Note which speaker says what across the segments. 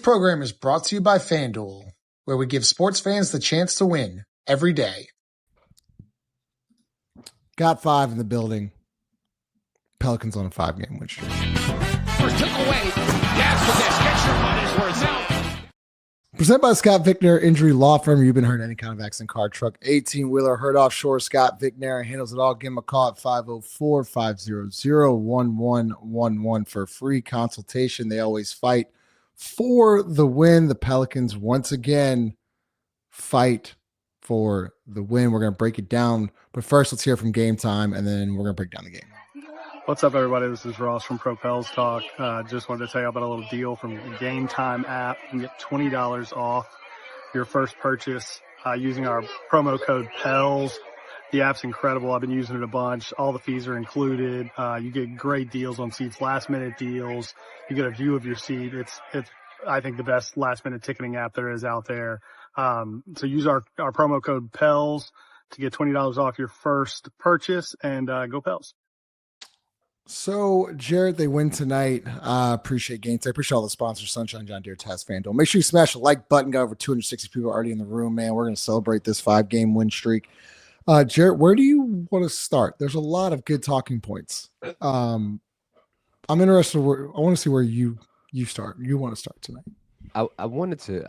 Speaker 1: program is brought to you by FanDuel, where we give sports fans the chance to win every day.
Speaker 2: Got 5 in the building. Pelicans on a 5-game win streak.
Speaker 3: First took away. Yes, with this. Get your money's worth now.
Speaker 2: Presented by Scott Vickner Injury Law Firm. You've been hurt any kind of accident, car, truck, 18-wheeler, hurt offshore. Scott Vickner handles it all. Give him a call at 504-500-1111 for a free consultation. They always fight for the win. The Pelicans once again fight for the win. We're going to break it down. But first, let's hear from Game Time, and then we're going to break down the game.
Speaker 4: What's up, everybody? This is Ross from Propels Talk. Just wanted to tell you about a little deal from the Game Time app. You can get $20 off your first purchase using our promo code PELS. The app's incredible. I've been using it a bunch. All the fees are included. You get great deals on seats, last-minute deals. You get a view of your seat. It's I think, the best last-minute ticketing app there is out there. So use our promo code PELS to get $20 off your first purchase, and go Pels.
Speaker 2: So, Jared, they win tonight. Appreciate games. I appreciate all the sponsors, Sunshine, John Deere, Test, FanDuel. Make sure you smash the like button. Got over 260 people already in the room, man. We're going to celebrate this 5-game win streak. Jared, where do you want to start? There's a lot of good talking points. I'm interested. I want to see where you start. You want to start tonight.
Speaker 5: I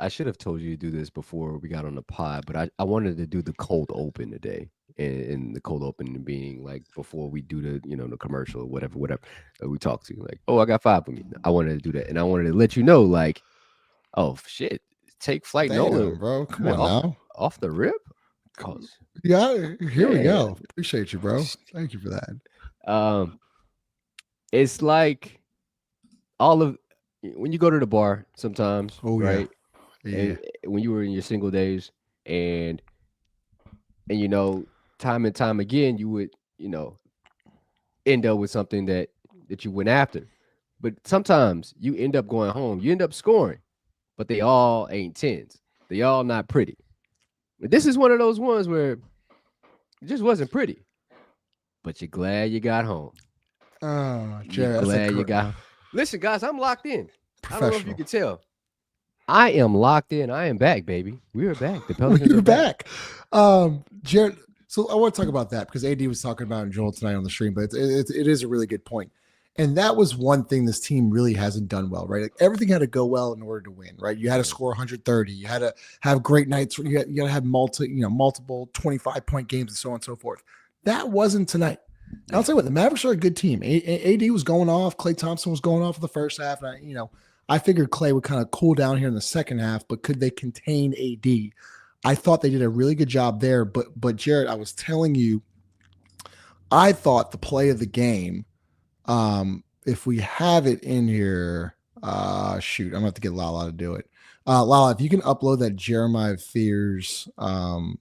Speaker 5: should have told you to do this before we got on the pod, but I wanted to do the cold open today. And the cold open being like before we do the the commercial or whatever we talk to, like, oh, I got 5 for me. I wanted to do that, and I wanted to let you know, like, oh shit, take flight.
Speaker 2: Damn, Nolan, bro, come on now,
Speaker 5: off the rip.
Speaker 2: Yeah, here we go. Appreciate you, bro. Thank you for that.
Speaker 5: It's like all of when you go to the bar sometimes, right? Yeah. When you were in your single days, and time and time again, you would, end up with something that you went after. But sometimes you end up going home, you end up scoring, but they all ain't 10s. They all not pretty. But this is one of those ones where it just wasn't pretty. But you're glad you got home.
Speaker 2: Oh, Jared,
Speaker 5: you're glad you got home. Listen, guys, I'm locked in. I don't know if you can tell. I am locked in. I am back, baby. We are back. The Pelicans are back.
Speaker 2: Jared, so I want to talk about that because AD was talking about it in Joel tonight on the stream, but it is a really good point. And that was one thing this team really hasn't done well, right? Like, everything had to go well in order to win, right? You had to score 130. You had to have great nights. You got to have multiple 25-point games and so on and so forth. That wasn't tonight. And I'll tell you what, the Mavericks are a good team. AD was going off. Klay Thompson was going off in the first half. And I figured Klay would kind of cool down here in the second half, but could they contain AD? I thought they did a really good job there. But Jared, I was telling you, I thought the play of the game, if we have it in here, shoot, I'm going to have to get Lala to do it. Lala, if you can upload that Jeremiah Fears.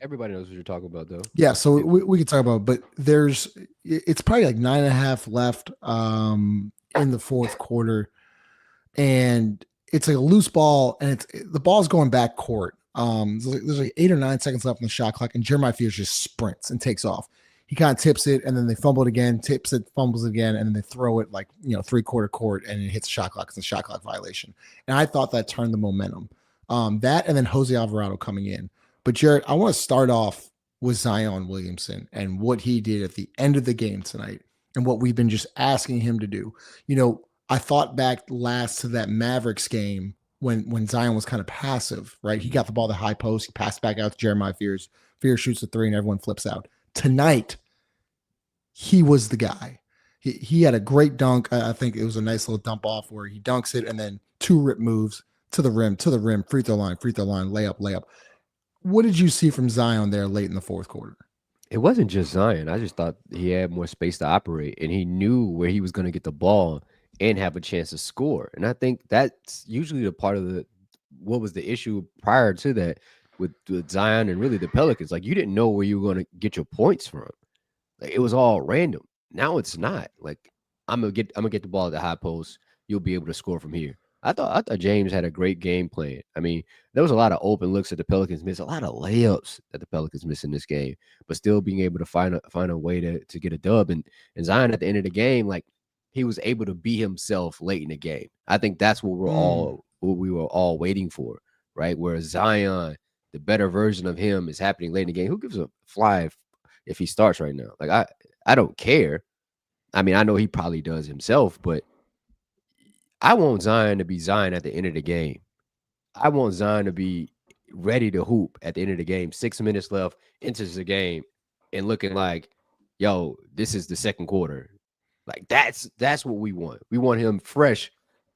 Speaker 5: Everybody knows what you're talking about, though.
Speaker 2: Yeah, so we can talk about it, but it's probably like 9.5 left in the fourth quarter. And it's like a loose ball, and the ball's going back court. There's like 8 or 9 seconds left on the shot clock, and Jeremiah Fears just sprints and takes off. He kind of tips it, and then they fumble it again, tips it, fumbles it again, and then they throw it like, 3/4 court, and it hits the shot clock. It's a shot clock violation. And I thought that turned the momentum. That and then Jose Alvarado coming in. But Jared, I want to start off with Zion Williamson and what he did at the end of the game tonight and what we've been just asking him to do. I thought back last to that Mavericks game when Zion was kind of passive, right? He got the ball to the high post. He passed back out to Jeremiah Fears. Fears shoots the 3 and everyone flips out. Tonight, he was the guy. He had a great dunk. I think it was a nice little dump off where he dunks it and then 2 rip moves to the rim, free throw line, layup. What did you see from Zion there late in the fourth quarter?
Speaker 5: It wasn't just Zion. I just thought he had more space to operate, and he knew where he was going to get the ball and have a chance to score. And I think that's usually the part of what was the issue prior to that with Zion and really the Pelicans. Like, you didn't know where you were going to get your points from. Like, it was all random. Now it's not. Like, I'm gonna get the ball at the high post. You'll be able to score from here. I thought James had a great game plan. I mean, there was a lot of open looks that the Pelicans missed, a lot of layups that the Pelicans missed in this game, but still being able to find a way to get a dub. And Zion at the end of the game, like, he was able to be himself late in the game. I think that's what we're all what we were all waiting for, right? Where Zion, the better version of him, is happening late in the game. Who gives a fly if he starts right now? Like I don't care. I mean, I know he probably does himself, but I want Zion to be Zion at the end of the game. I want Zion to be ready to hoop at the end of the game. 6 minutes left, enters the game, and looking like, yo, this is the second quarter. Like that's what we want. We want him fresh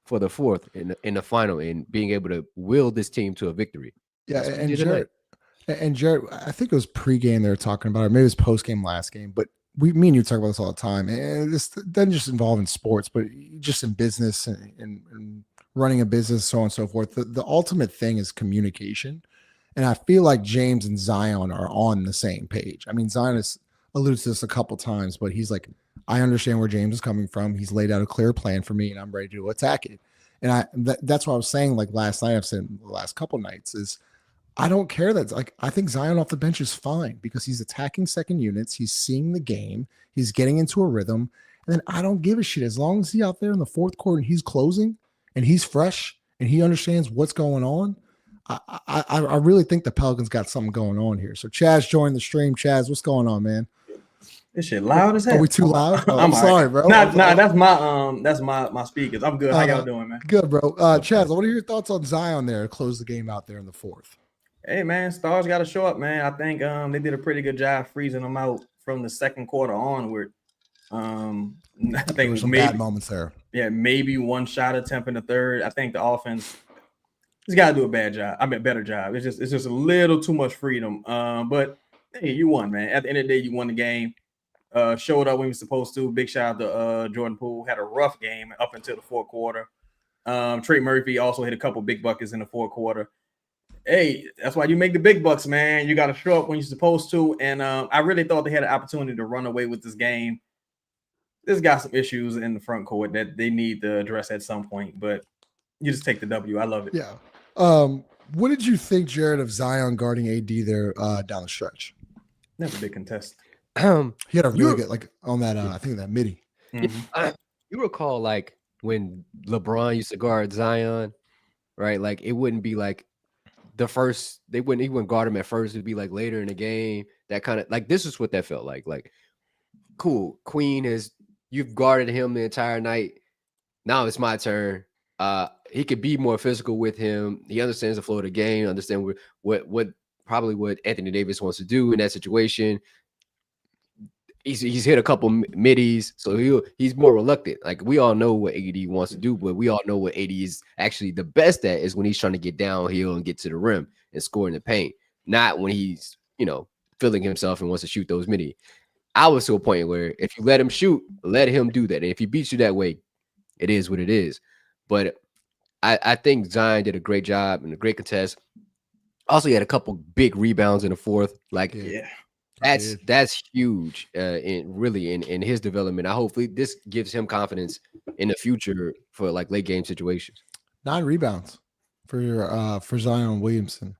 Speaker 5: for the fourth in the final and being able to will this team to a victory.
Speaker 2: Yeah, and Jared, I think it was pregame they were talking about, or maybe it was postgame last game, but me and you talk about this all the time. And this doesn't just involve in sports, but just in business and running a business, so on and so forth. The ultimate thing is communication. And I feel like James and Zion are on the same page. I mean, Zion has alluded to this a couple times, but he's like, I understand where James is coming from. He's laid out a clear plan for me, and I'm ready to attack it. And that's what I was saying, like last night, I've said the last couple nights, is I don't care. That's like, I think Zion off the bench is fine because he's attacking second units. He's seeing the game. He's getting into a rhythm. And then I don't give a shit. As long as he's out there in the fourth quarter and he's closing and he's fresh and he understands what's going on, I really think the Pelicans got something going on here. So Chaz joined the stream. Chaz, what's going on, man?
Speaker 6: This shit loud as hell.
Speaker 2: Are we too loud? Oh, I'm sorry, bro.
Speaker 6: Nah, that's my speakers. I'm good. How y'all doing, man?
Speaker 2: Good, bro. Chaz, what are your thoughts on Zion there to close the game out there in the fourth?
Speaker 6: Hey, man, stars got to show up, man. I think they did a pretty good job freezing them out from the second quarter onward. I think
Speaker 2: there were some bad moments there.
Speaker 6: Yeah, maybe one shot attempt in the third. I think the offense has got to do a better job. It's just a little too much freedom. But hey, you won, man. At the end of the day, you won the game. Showed up when you were supposed to. Big shout out to Jordan Poole. Had a rough game up until the fourth quarter. Trey Murphy also hit a couple big buckets in the fourth quarter. Hey, that's why you make the big bucks, man. You got to show up when you're supposed to. And I really thought they had an opportunity to run away with this game. This got some issues in the front court that they need to address at some point. But you just take the W. I love it.
Speaker 2: Yeah. What did you think, Jared, of Zion guarding AD there down the stretch?
Speaker 6: That's a big contest.
Speaker 2: He had a really good, like on that, I think that midi.
Speaker 6: Mm-hmm.
Speaker 5: You recall like when LeBron used to guard Zion, right? Like it wouldn't be like the first, he wouldn't guard him at first. It'd be like later in the game. That kind of like, this is what that felt like. Like, cool, you've guarded him the entire night. Now it's my turn. He could be more physical with him. He understands the flow of the game, understand what Anthony Davis wants to do in that situation. He's hit a couple middies, so he's more reluctant. Like we all know what AD wants to do, but we all know what AD is actually the best at is when he's trying to get downhill and get to the rim and score in the paint, not when he's feeling himself and wants to shoot those midi. I was to a point where if you let him shoot, let him do that, and if he beats you that way, it is what it is. But I think Zion did a great job and a great contest. Also, he had a couple big rebounds in the fourth. Like,
Speaker 6: yeah.
Speaker 5: That's huge in his development. Hopefully this gives him confidence in the future for like late game situations. 9
Speaker 2: rebounds for Zion Williamson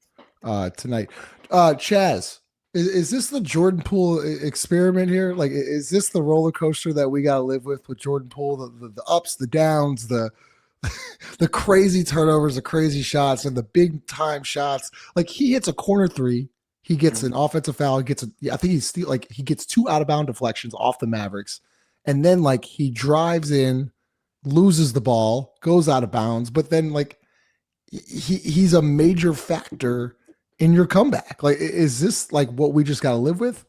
Speaker 2: tonight. Chaz, is this the Jordan Poole experiment here? Like, is this the roller coaster that we got to live with Jordan Poole? The ups, the downs, the crazy turnovers, the crazy shots, and the big time shots. Like he hits a corner three. He gets an offensive foul. I think he gets 2 out of bound deflections off the Mavericks. And then like he drives in, loses the ball, goes out of bounds. But then like he's a major factor in your comeback. Like, is this like what we just got to live with?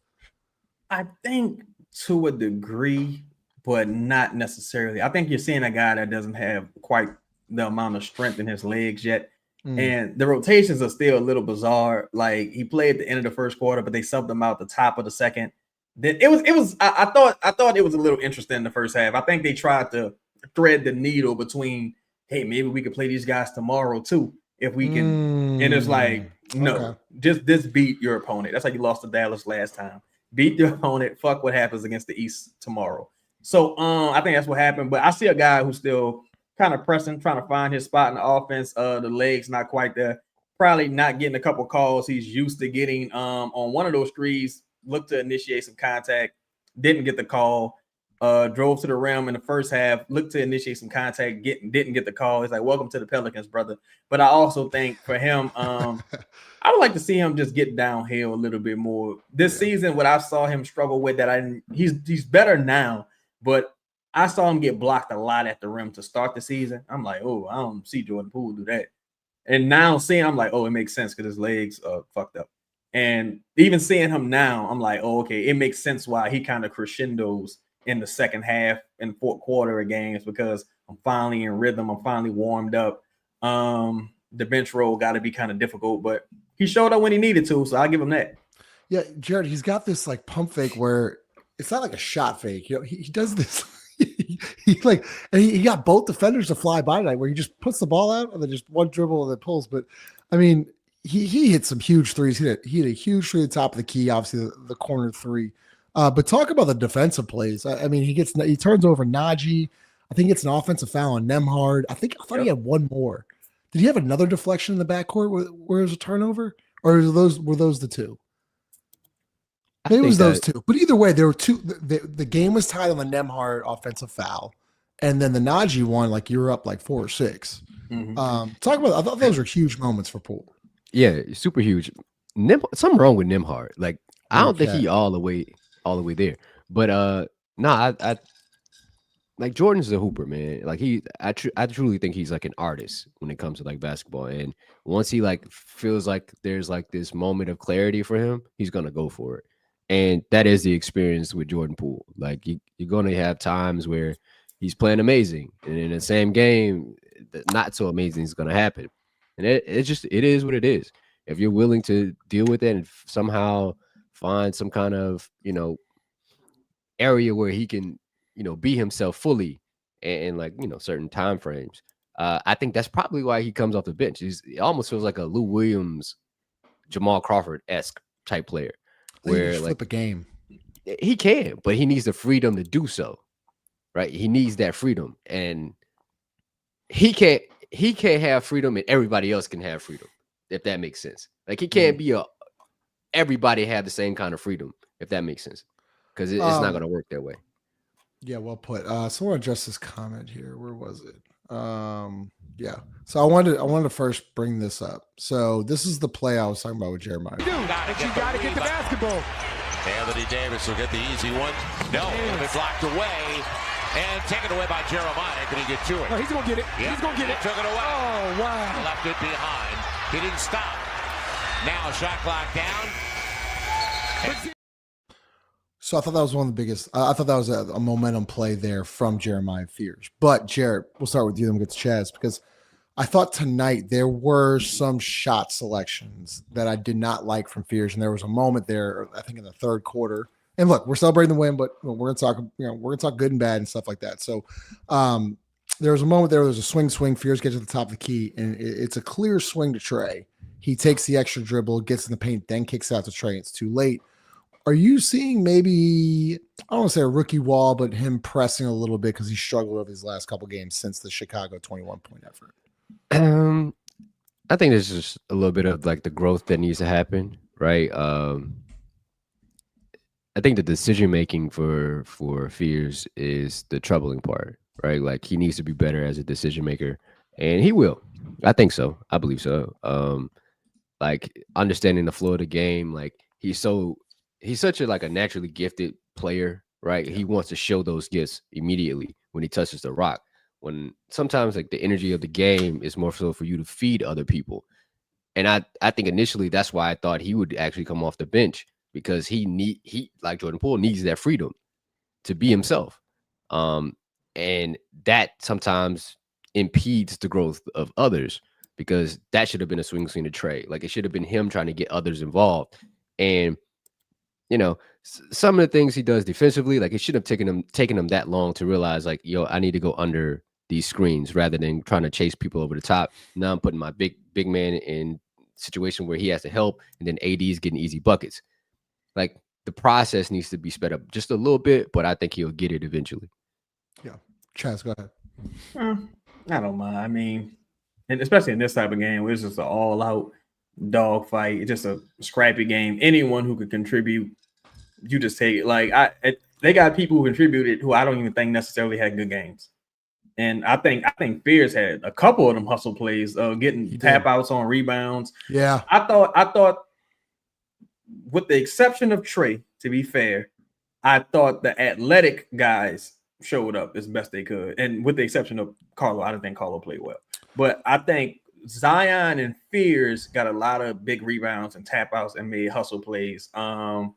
Speaker 6: I think to a degree, but not necessarily. I think you're seeing a guy that doesn't have quite the amount of strength in his legs yet. And the rotations are still a little bizarre. Like he played at the end of the first quarter, but they subbed him out the top of the second. Then it was. I thought it was a little interesting in the first half. I think they tried to thread the needle between, hey, maybe we could play these guys tomorrow too if we can. And it's like, no, just beat your opponent. That's how you lost to Dallas last time. Beat your opponent. Fuck what happens against the East tomorrow. So I think that's what happened. But I see a guy who's still kind of pressing, trying to find his spot in the offense. The legs not quite there. Probably not getting a couple calls he's used to getting on one of those threes. Looked to initiate some contact, didn't get the call. drove to the rim in the first half, looked to initiate some contact, didn't get the call. It's like, welcome to the Pelicans, brother. But I also think for him, I would like to see him just get downhill a little bit more this season. What I saw him struggle with he's better now, but I saw him get blocked a lot at the rim to start the season. I'm like, oh, I don't see Jordan Poole do that. And now seeing, I'm like, oh, it makes sense because his legs are fucked up. And even seeing him now, I'm like, oh, okay, it makes sense why he kind of crescendos in the second half and fourth quarter of games, because I'm finally in rhythm. I'm finally warmed up. The bench role got to be kind of difficult, but he showed up when he needed to, so I'll give him that.
Speaker 2: Yeah, Jared, he's got this like pump fake where it's not like a shot fake. You know, he does this. He got both defenders to fly by tonight, where he just puts the ball out and then just one dribble and then pulls. But I mean, he hit some huge threes. He hit a huge three at the top of the key, obviously the corner three. But talk about the defensive plays. I mean, he turns over Najee. I think it's an offensive foul on Nembhard. I thought he had one more. Did he have another deflection in the backcourt where it was a turnover, or were those the two? Maybe it was those two. But either way, there were two. The game was tied on the Nembhard offensive foul, and then the Najee one, like you're up like 4 or 6.
Speaker 6: Mm-hmm.
Speaker 2: Talk about. I thought those were huge moments for Poole.
Speaker 5: Yeah, super huge. Something wrong with Nembhard. Like I don't think he all the way there. But I like Jordan's a hooper, man. Like I truly think he's like an artist when it comes to like basketball. And once he like feels like there's like this moment of clarity for him, he's gonna go for it. And that is the experience with Jordan Poole. Like you're gonna have times where he's playing amazing, and in the same game, not so amazing is gonna happen. And it is what it is. If you're willing to deal with it and somehow find some kind of area where he can be himself fully and like certain time frames, I think that's probably why he comes off the bench. It almost feels like a Lou Williams, Jamal Crawford-esque type player, where like
Speaker 2: flip a game.
Speaker 5: He can, but he needs the freedom to do so, right? He needs that freedom, and he can't have freedom, and everybody else can have freedom, if that makes sense. Like he can't be everybody have the same kind of freedom, if that makes sense, because it's not going to work that way.
Speaker 2: Yeah, well put. So I want to address this comment here. Where was it? Yeah. So I wanted to first bring this up. So this is the play I was talking about with Jeremiah.
Speaker 3: You got to get the basketball.
Speaker 7: Anthony Davis will get the easy one. No, it'll be blocked away and taken away by Jeremiah. Can he get to it?
Speaker 3: Oh, he's going to get it.
Speaker 7: Yep.
Speaker 3: He's going to get it.
Speaker 7: Took it away.
Speaker 3: Oh, wow.
Speaker 7: Left it behind. He didn't stop. Now shot clock down.
Speaker 2: So I thought that was one of the biggest. I thought that was a momentum play there from Jeremiah Fears. But Jared, we'll start with you, then we'll get to Chaz, because I thought tonight there were some shot selections that I did not like from Fears, and there was a moment there, I think in the third quarter. And look, we're celebrating the win, but we're gonna talk good and bad and stuff like that. So there was a moment there. There's a swing. Fears gets to the top of the key, and it's a clear swing to Trey. He takes the extra dribble, gets in the paint, then kicks out to Trey. It's too late. Are you seeing maybe, I don't want to say a rookie wall, but him pressing a little bit because he struggled over his last couple games since the Chicago 21-point effort?
Speaker 5: I think there's just a little bit of like the growth that needs to happen, right? I think the decision making for Fears is the troubling part, right? Like he needs to be better as a decision maker, and he will. I think so. I believe so. Like understanding the flow of the game, like he's such a naturally gifted player, right? He wants to show those gifts immediately when he touches the rock. When sometimes like the energy of the game is more so for you to feed other people. And I think initially that's why I thought he would actually come off the bench, because he like Jordan Poole needs that freedom to be himself. And that sometimes impedes the growth of others, because that should have been a swing to Trey. Like it should have been him trying to get others involved. And some of the things he does defensively, like it should have taken him that long to realize, like, I need to go under these screens rather than trying to chase people over the top. Now I'm putting my big man in a situation where he has to help, and then AD is getting easy buckets. Like the process needs to be sped up just a little bit, but I think he'll get it eventually.
Speaker 2: Yeah. Chaz, go ahead.
Speaker 6: I don't mind. I mean, and especially in this type of game where it's just an all-out dog fight. It's just a scrappy game. Anyone who could contribute, you just take it. Like they got people who contributed who I don't even think necessarily had good games. And I think Fears had a couple of them hustle plays, getting tap outs on rebounds.
Speaker 2: Yeah.
Speaker 6: I thought with the exception of Trey, to be fair, I thought the athletic guys showed up as best they could. And with the exception of Carlo, I don't think Carlo played well. But I think Zion and Fears got a lot of big rebounds and tap outs and made hustle plays. I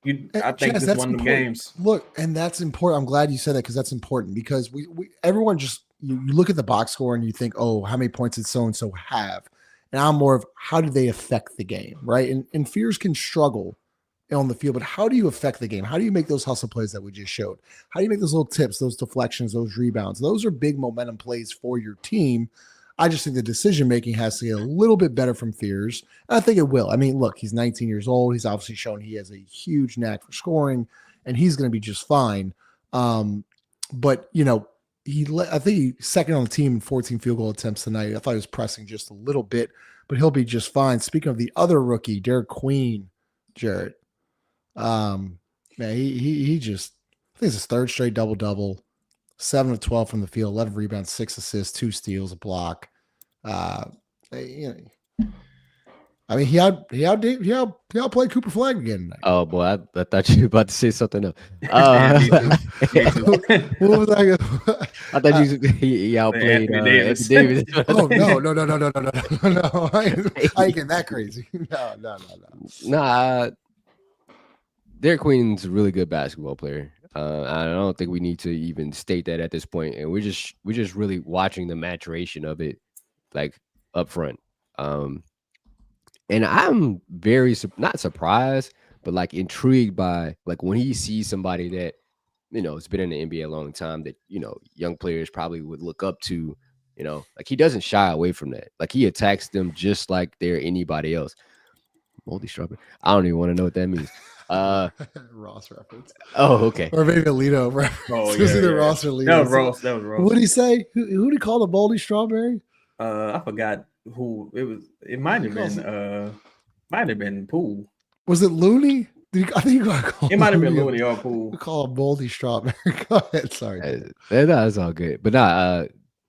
Speaker 6: think this one of the games.
Speaker 2: Look, and that's important. I'm glad you said that because that's important because we everyone just you look at the box score and you think, oh, how many points did so and so have? And I'm more of how do they affect the game, right? And Fears can struggle on the field, but how do you affect the game? How do you make those hustle plays that we just showed? How do you make those little tips, those deflections, those rebounds? Those are big momentum plays for your team. I just think the decision making has to get a little bit better from Fears. And I think it will. I mean, look, he's 19 years old. He's obviously shown he has a huge knack for scoring, and he's going to be just fine. But you know, I think he's second on the team in 14 field goal attempts tonight. I thought he was pressing just a little bit, but he'll be just fine. Speaking of the other rookie, Derek Queen, Jared. Man, he just, I think it's his third straight double-double, 7 of 12 from the field, 11 rebounds, 6 assists, 2 steals, a block. You know, I mean, he outplayed Cooper Flag again tonight.
Speaker 5: Oh boy, I thought you were about to say something else.
Speaker 2: What was I?
Speaker 5: I thought he outplayed Anthony Davis.
Speaker 2: Oh no! I ain't getting that crazy. No.
Speaker 5: Nah, Derek Queen's a really good basketball player. I don't think we need to even state that at this point, and we're just really watching the maturation of it, like up front. And I'm very not surprised, but like intrigued by like when he sees somebody that, you know, has been in the NBA a long time that, you know, young players probably would look up to, you know, like he doesn't shy away from that. Like he attacks them just like they're anybody else. Moldy strawberry. I don't even want to know what that means.
Speaker 2: Ross reference.
Speaker 5: Oh, okay.
Speaker 2: Or maybe Alito reference.
Speaker 6: Oh,
Speaker 2: yeah, either Ross or Alito.
Speaker 6: That was Ross.
Speaker 2: What did he say? Who did he call the moldy strawberry?
Speaker 6: I forgot who it was. It might have been Poole.
Speaker 2: Was it Looney? I think you got called.
Speaker 6: It might have been Looney or Poole.
Speaker 2: Call him moldy strawberry. Go ahead. Sorry.
Speaker 5: That's all good. But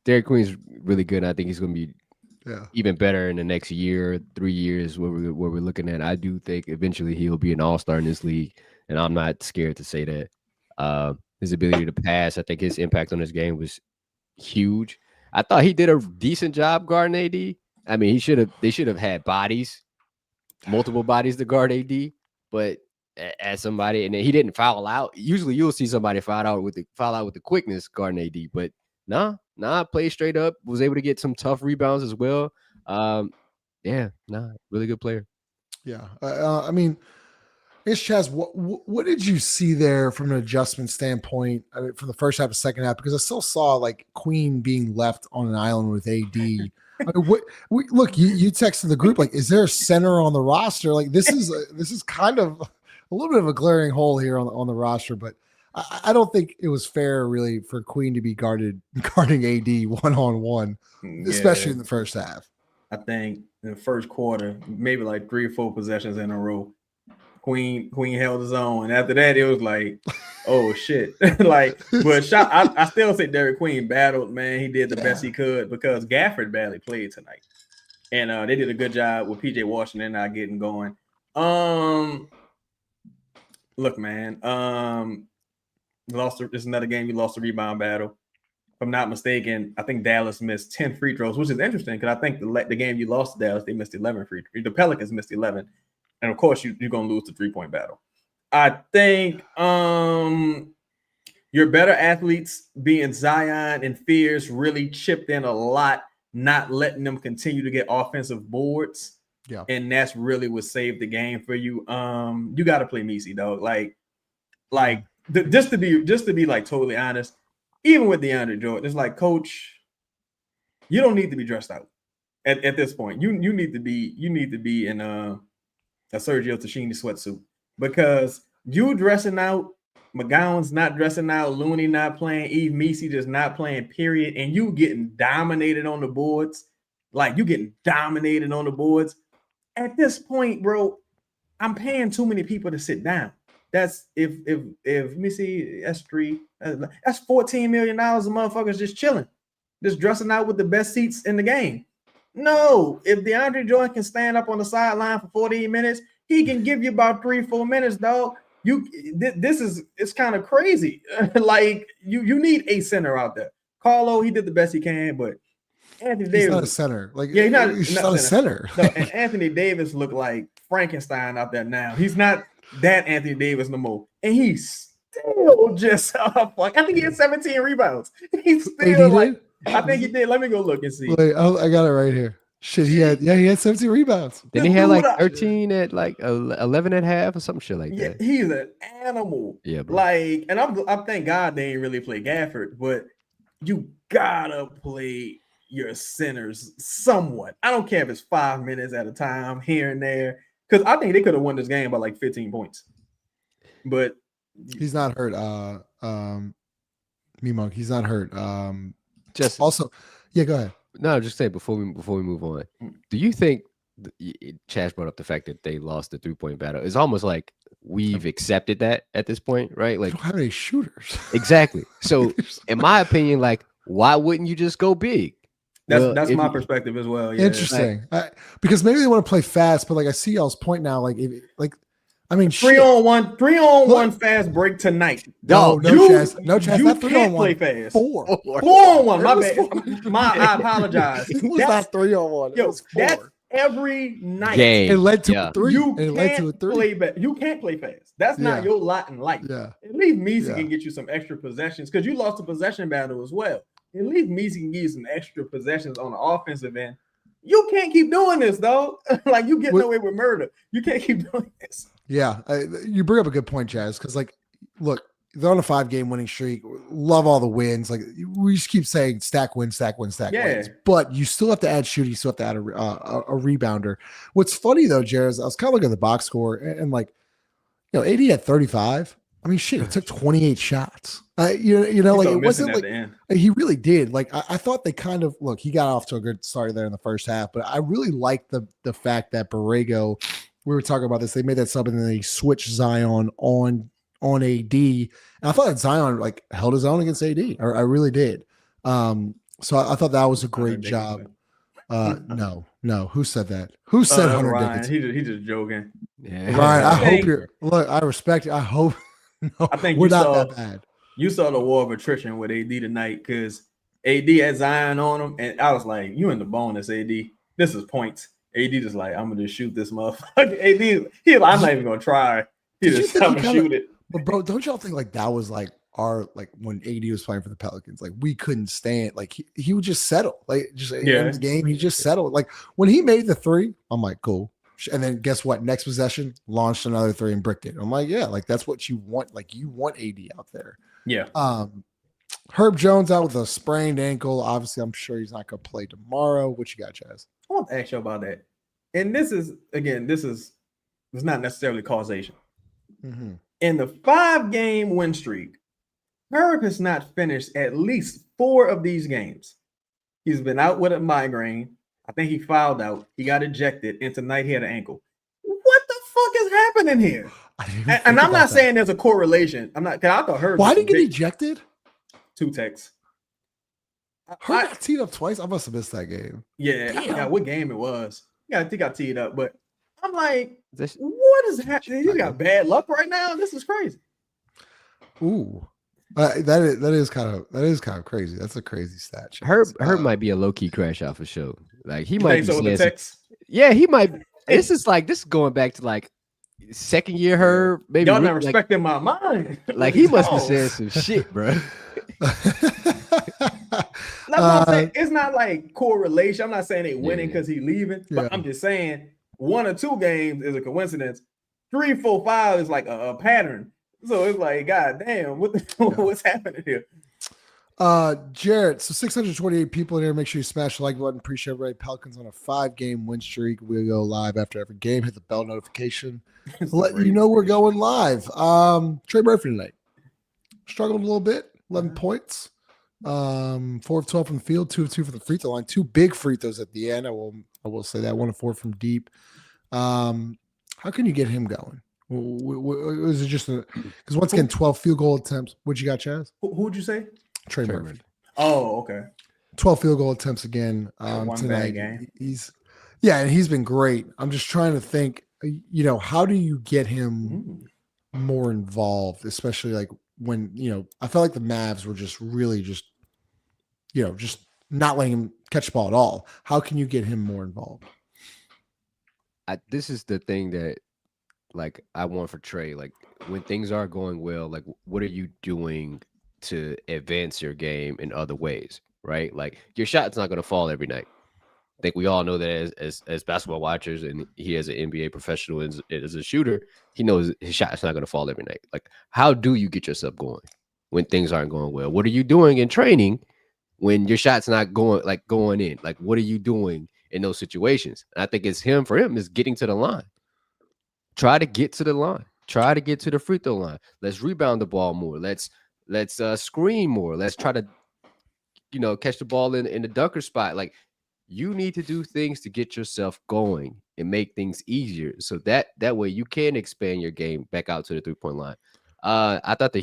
Speaker 5: Derek Queen's really good. And I think he's going to be even better in the next year, 3 years, what we're looking at. I do think eventually he'll be an all-star in this league, and I'm not scared to say that. His ability to pass, I think his impact on this game was huge. I thought he did a decent job guarding AD. I mean, they should have had multiple bodies to guard AD, but as somebody, and then he didn't foul out. Usually you'll see somebody foul out with the quickness guarding AD, but played straight up, was able to get some tough rebounds as well. Really good player.
Speaker 2: Yeah. I mean, Chaz, what did you see there from an adjustment standpoint? I mean, from the first half to second half, because I still saw like Queen being left on an island with AD. I mean, look, you texted the group like, is there a center on the roster? Like this is kind of a little bit of a glaring hole here on the roster, but I don't think it was fair really for Queen to be guarding AD 1-on-1, especially in the first half.
Speaker 6: I think in the first quarter, maybe like 3 or 4 possessions in a row, Queen held his own, and after that, it was like, oh shit! Like, but I still say Derek Queen battled, man. He did the best he could because Gafford badly played tonight, and they did a good job with PJ Washington not getting going. Look, man, it's another game you lost the rebound battle. If I'm not mistaken, I think Dallas missed 10 free throws, which is interesting because I think the game you lost to Dallas, they missed 11 free throws. The Pelicans missed 11. And of course, you're going to lose the 3-point battle. I think your better athletes, being Zion and Fears, really chipped in a lot, not letting them continue to get offensive boards.
Speaker 2: Yeah.
Speaker 6: And that's really what saved the game for you. You got to play Messi, dog. Just to be like totally honest, even with DeAndre Jordan, it's like, coach, you don't need to be dressed out at this point. You need to be in a Sergio Tachini sweatsuit because you dressing out, McGowan's not dressing out, Looney not playing, Eve Messi just not playing, period, and you getting dominated on the boards. Like, you getting dominated on the boards. At this point, bro, I'm paying too many people to sit down. That's if let me see, that's that's $14 million of motherfuckers just chilling, just dressing out with the best seats in the game. No, if DeAndre Jordan can stand up on the sideline for 14 minutes, he can give you about 3-4 minutes, dog. It's kind of crazy. Like you need a center out there. Carlo, he did the best he can, but Anthony Davis,
Speaker 2: he's not a center. Like,
Speaker 6: yeah,
Speaker 2: he's not a center.
Speaker 6: No, and Anthony Davis looked like Frankenstein out there now. He's not that Anthony Davis no more, and he's still just like, I think he had 17 rebounds. He's still like, I think he did. Let me go look and see.
Speaker 2: Wait, I got it right here. Shit, he had 17 rebounds.
Speaker 5: Then he had like 13 at like 11 at half or some shit like that.
Speaker 6: He's an animal.
Speaker 5: Yeah, bro.
Speaker 6: Like, and I'm thank God they ain't really play Gafford, but you gotta play your centers somewhat. I don't care if it's 5 minutes at a time here and there, because I think they could have won this game by like 15 points. But
Speaker 2: he's not hurt. Me-Monk, he's not hurt.
Speaker 5: Just
Speaker 2: also, yeah, go ahead.
Speaker 5: No, just say before we move on. Do you think Chaz brought up the fact that they lost the 3-point battle? It's almost like we've accepted that at this point, right? Like,
Speaker 2: we don't have any shooters.
Speaker 5: Exactly. So, in my opinion, like, why wouldn't you just go big?
Speaker 6: That's my perspective as well. Yeah.
Speaker 2: Interesting, because maybe they want to play fast, but like I see y'all's point now. Like, I mean,
Speaker 6: 3-on-1 fast break tonight.
Speaker 2: No chance.
Speaker 6: You
Speaker 2: not 3-on-1.
Speaker 6: Play fast.
Speaker 2: 4-on-1.
Speaker 6: I apologize.
Speaker 2: It was not 3-on-1.
Speaker 6: Yo, that's every night.
Speaker 5: Game.
Speaker 2: It led to a 3.
Speaker 6: You can't play fast. That's not your lot in life.
Speaker 2: Yeah.
Speaker 6: At least Measy can get you some extra possessions, because you lost the possession battle as well. At least Measy can give you some extra possessions on the offensive end. You can't keep doing this, though. Like, you getting away with murder. You can't keep doing this.
Speaker 2: Yeah, you bring up a good point, Chaz, because, like, look, they're on a 5-game winning streak. Love all the wins. Like, we just keep saying stack wins. But you still have to add shooting. You still have to add a rebounder. What's funny, though, Jared, is I was kind of looking at the box score, and like, you know, AD had 35. I mean, shit, it took 28 shots. You know, like, it wasn't like he really did. Like, I thought they kind of he got off to a good start there in the first half, but I really liked the fact that Borrego, we were talking about this, they made that sub and then they switched Zion on AD. And I thought that Zion like held his own against AD. I really did. So I thought that was a great job. No. Who said that? Who said Hunter
Speaker 6: Ryan?
Speaker 2: Dickinson?
Speaker 6: He's just joking.
Speaker 5: Yeah.
Speaker 2: Ryan, I hope you're. Look, I respect you. I hope. No,
Speaker 6: I think
Speaker 2: we're not that bad.
Speaker 6: You saw the war of attrition with AD tonight, because AD had Zion on him, and I was like, "You in the bonus, AD? This is points." AD just like, "I'm gonna just shoot this motherfucker." AD, I'm not even gonna try. He just come and shoot it.
Speaker 2: But bro, don't y'all think like that was like our when AD was playing for the Pelicans? Like, we couldn't stand. Like, he would just settle. Like, just in the game, he just settled. Like, when he made the 3, I'm like, cool. And then guess what? Next possession, launched another 3 and bricked it. I'm like, yeah, like that's what you want. Like, you want AD out there.
Speaker 6: Yeah.
Speaker 2: Herb Jones out with a sprained ankle. Obviously, I'm sure he's not going to play tomorrow. What you got, Chaz?
Speaker 6: I want to ask you about that. And this is not necessarily causation.
Speaker 2: Mm-hmm.
Speaker 6: In the 5-game win streak, Herb has not finished at least 4 of these games. He's been out with a migraine. I think he fouled out. He got ejected, and tonight he had an ankle. What the fuck is happening here? And I'm not saying there's a correlation. I'm not. Cause I thought Herb.
Speaker 2: Why did he get ejected?
Speaker 6: 2 texts.
Speaker 2: Herb got teed up twice. I must have missed that game.
Speaker 6: Yeah, I forgot what game it was. Yeah, I think I teed up, but I'm like,
Speaker 5: This-
Speaker 6: what is happening? You got bad luck right now. This is crazy.
Speaker 2: Ooh. That is kind of crazy. That's a crazy stat. Chaz.
Speaker 5: Herb might be a low key crash out for sure. Like, he
Speaker 6: You
Speaker 5: might
Speaker 6: think
Speaker 5: be
Speaker 6: so with the
Speaker 5: saying
Speaker 6: text?
Speaker 5: yeah, he might. This is going back to like second year Herb. Maybe
Speaker 6: Y'all not
Speaker 5: like,
Speaker 6: respecting my mind.
Speaker 5: like he must be saying some shit, bro.
Speaker 6: It's not like correlation. I'm not saying they winning because he's leaving, but I'm just saying 1 or 2 games is a coincidence. 3, 4, 5 is like a pattern. So it's like, God damn, what's happening here?
Speaker 2: Jarrett, so 628 people in here. Make sure you smash the like button. Appreciate everybody. Pelicans on a 5-game win streak. We'll go live after every game. Hit the bell notification. Let you know we're going live. Trey Murphy tonight struggled a little bit. 11 points. 4 of 12 from the field. 2 of 2 from the free throw line. 2 big free throws at the end. I will say that. 1 of 4 from deep. How can you get him going? Was it just because once again 12 field goal attempts? What you got, Chaz?
Speaker 6: Who'd you say?
Speaker 2: Trey Murphy.
Speaker 6: Oh, okay.
Speaker 2: 12 field goal attempts again
Speaker 6: One
Speaker 2: tonight.
Speaker 6: bad game.
Speaker 2: And he's been great. I'm just trying to think, how do you get him more involved, especially like when, I felt like the Mavs were just really just not letting him catch the ball at all. How can you get him more involved?
Speaker 5: This is the thing that like I want for Trey. Like when things are going well, like what are you doing to advance your game in other ways, right? Like your shot's not going to fall every night. I think we all know that as basketball watchers, and he as an NBA professional as a shooter, he knows his shot's not going to fall every night. Like how do you get yourself going when things aren't going well? What are you doing in training when your shot's not going in? Like what are you doing in those situations? And I think for him is getting to the line. Try to get to the line. Try to get to the free throw line. Let's rebound the ball more. Let's screen more. Let's try to, catch the ball in the dunker spot. Like you need to do things to get yourself going and make things easier. So that way you can expand your game back out to the 3-point line. I thought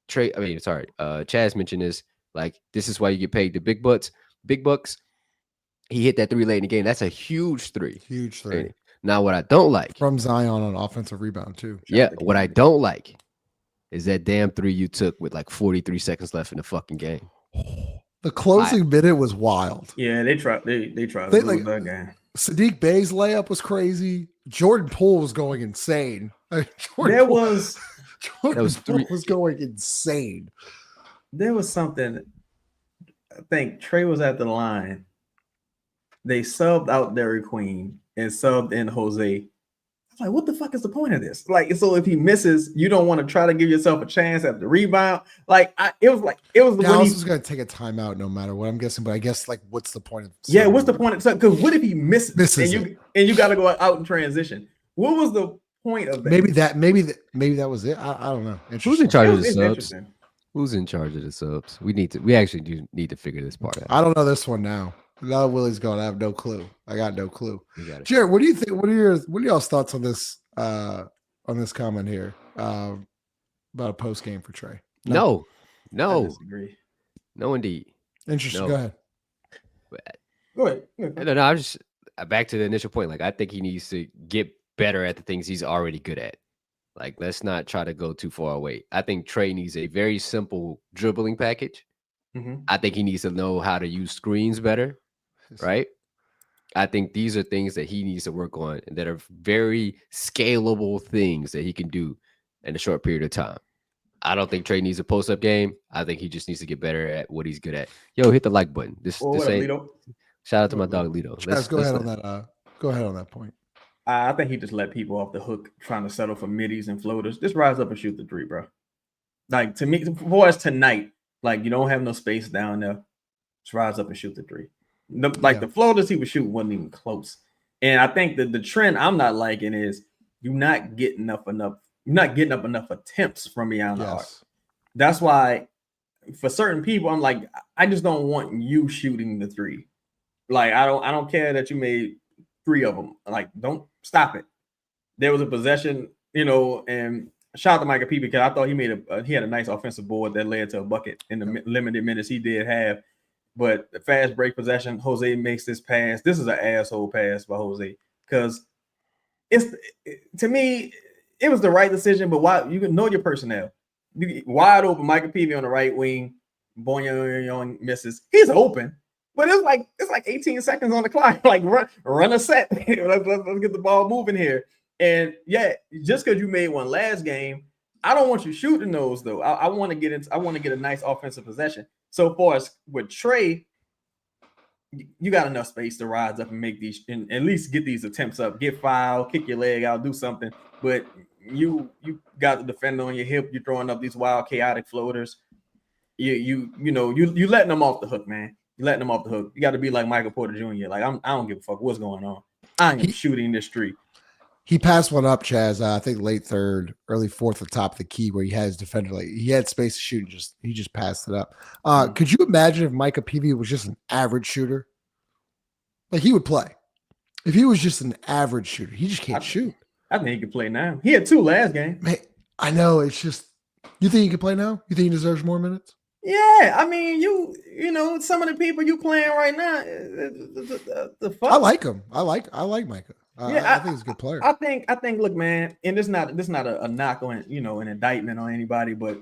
Speaker 5: Chaz mentioned this. Like this is why you get paid the big bucks. He hit that 3 late in the game. That's a huge 3.
Speaker 2: Huge 3.
Speaker 5: Now, what I don't like
Speaker 2: from Zion on offensive rebound too.
Speaker 5: What I don't like is that damn 3 you took with like 43 seconds left in the fucking game.
Speaker 2: The closing minute was wild.
Speaker 6: Yeah, they tried to lose that game.
Speaker 2: Sadiq Bey's layup was crazy. Jordan Poole was going insane.
Speaker 6: Poole was
Speaker 2: going insane.
Speaker 6: There was something. I think Trey was at the line. They subbed out Dairy Queen and subbed in Jose. I was like, what the fuck is the point of this? Like, so if he misses, you don't want to try to give yourself a chance at the rebound. It was
Speaker 2: Dallas was going to take a timeout no matter what, I'm guessing. But I guess what's the point of?
Speaker 6: What's the point of? Because what if he misses and you got to go out in transition? What was the point of that?
Speaker 2: Maybe that was it. I don't know.
Speaker 5: Who's in charge of the subs? Who's in charge of the subs? We actually do need to figure this part out.
Speaker 2: I don't know this one now. Now Willie's going. I have no clue. I got no clue. Jared, what do you think? What are y'all's thoughts on this comment here about a post game for Trey?
Speaker 5: No.
Speaker 6: I disagree.
Speaker 5: No, indeed.
Speaker 2: Interesting.
Speaker 5: No.
Speaker 2: Go ahead.
Speaker 6: Go ahead.
Speaker 5: No. I'm just back to the initial point. Like I think he needs to get better at the things he's already good at. Like let's not try to go too far away. I think Trey needs a very simple dribbling package.
Speaker 6: Mm-hmm.
Speaker 5: I think he needs to know how to use screens better. Right. I think these are things that he needs to work on and that are very scalable things that he can do in a short period of time. I don't think Trey needs a post-up game. I think he just needs to get better at what he's good at. Yo, hit the like button. Shout out to my dog Lito.
Speaker 2: Go ahead on that. Go ahead on that point.
Speaker 6: I think he just let people off the hook trying to settle for middies and floaters. Just rise up and shoot the 3, bro. Like to me, for us tonight, like you don't have no space down there. Just rise up and shoot the 3. The floaters he was shooting wasn't even close. And I think that the trend I'm not liking is you're not getting up enough attempts from beyond the arc. That's why for certain people, I'm like, I just don't want you shooting the 3. Like, I don't care that you made 3 of them. Like, don't stop it. There was a possession, and shout out to Micah P because I thought he had a nice offensive board that led to a bucket in the limited minutes he did have. But the fast break possession, Jose makes this pass. This is an asshole pass by Jose because to me, it was the right decision. But why you can know your personnel. Wide open, Michael Peavy on the right wing, Boyan misses. He's open, but it's like 18 seconds on the clock. Like run a set. let's get the ball moving here. And just because you made one last game, I don't want you shooting those though. I want to get a nice offensive possession. So far as with Trey, you got enough space to rise up and make these, and at least get these attempts up. Get fouled, kick your leg out, do something. But you got the defender on your hip. You're throwing up these wild, chaotic floaters. You letting them off the hook, man. You letting them off the hook. You got to be like Michael Porter Jr. Like I don't give a fuck what's going on. I am shooting this 3.
Speaker 2: He passed one up, Chaz. I think late 3rd, early 4th at the top of the key where he had his defender. Like he had space to shoot, and he just passed it up. Could you imagine if Micah Peavy was just an average shooter? Like he would play. If he was just an average shooter, he just can't shoot.
Speaker 6: I think he can play now. He had 2 last game.
Speaker 2: Man, I know. It's just, you think he can play now? You think he deserves more minutes?
Speaker 6: Yeah, I mean, you know, some of the people you playing right now, the fuck.
Speaker 2: I like him. I like Micah.
Speaker 6: Yeah,
Speaker 2: I think he's a good player.
Speaker 6: I think, look, man, and this not a knock on, you know, an indictment on anybody, but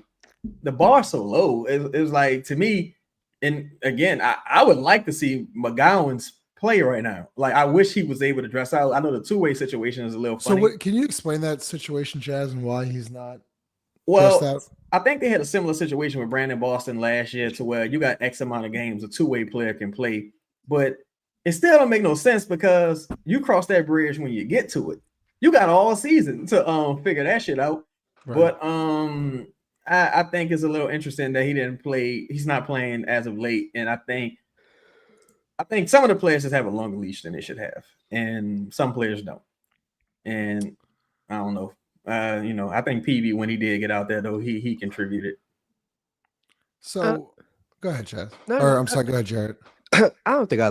Speaker 6: the bar's so low. It's like, to me, and again, I would like to see McGowan's play right now. Like, I wish he was able to dress out. I know the two-way situation is a little funny.
Speaker 2: So can you explain that situation, Chaz, and why he's not
Speaker 6: well
Speaker 2: dressed out?
Speaker 6: I think they had a similar situation with Brandon Boston last year, to where you got X amount of games a two-way player can play, but it still don't make no sense, because you cross that bridge when you get to it. You got all season to figure that shit out. Right. But I think it's a little interesting that he didn't play. He's not playing as of late, and I think some of the players just have a longer leash than they should have, and some players don't. And I don't know. You know, I think PV, when he did get out there, though, he contributed.
Speaker 2: So go ahead, Chaz. I'm sorry, go ahead, Jared.
Speaker 5: I don't think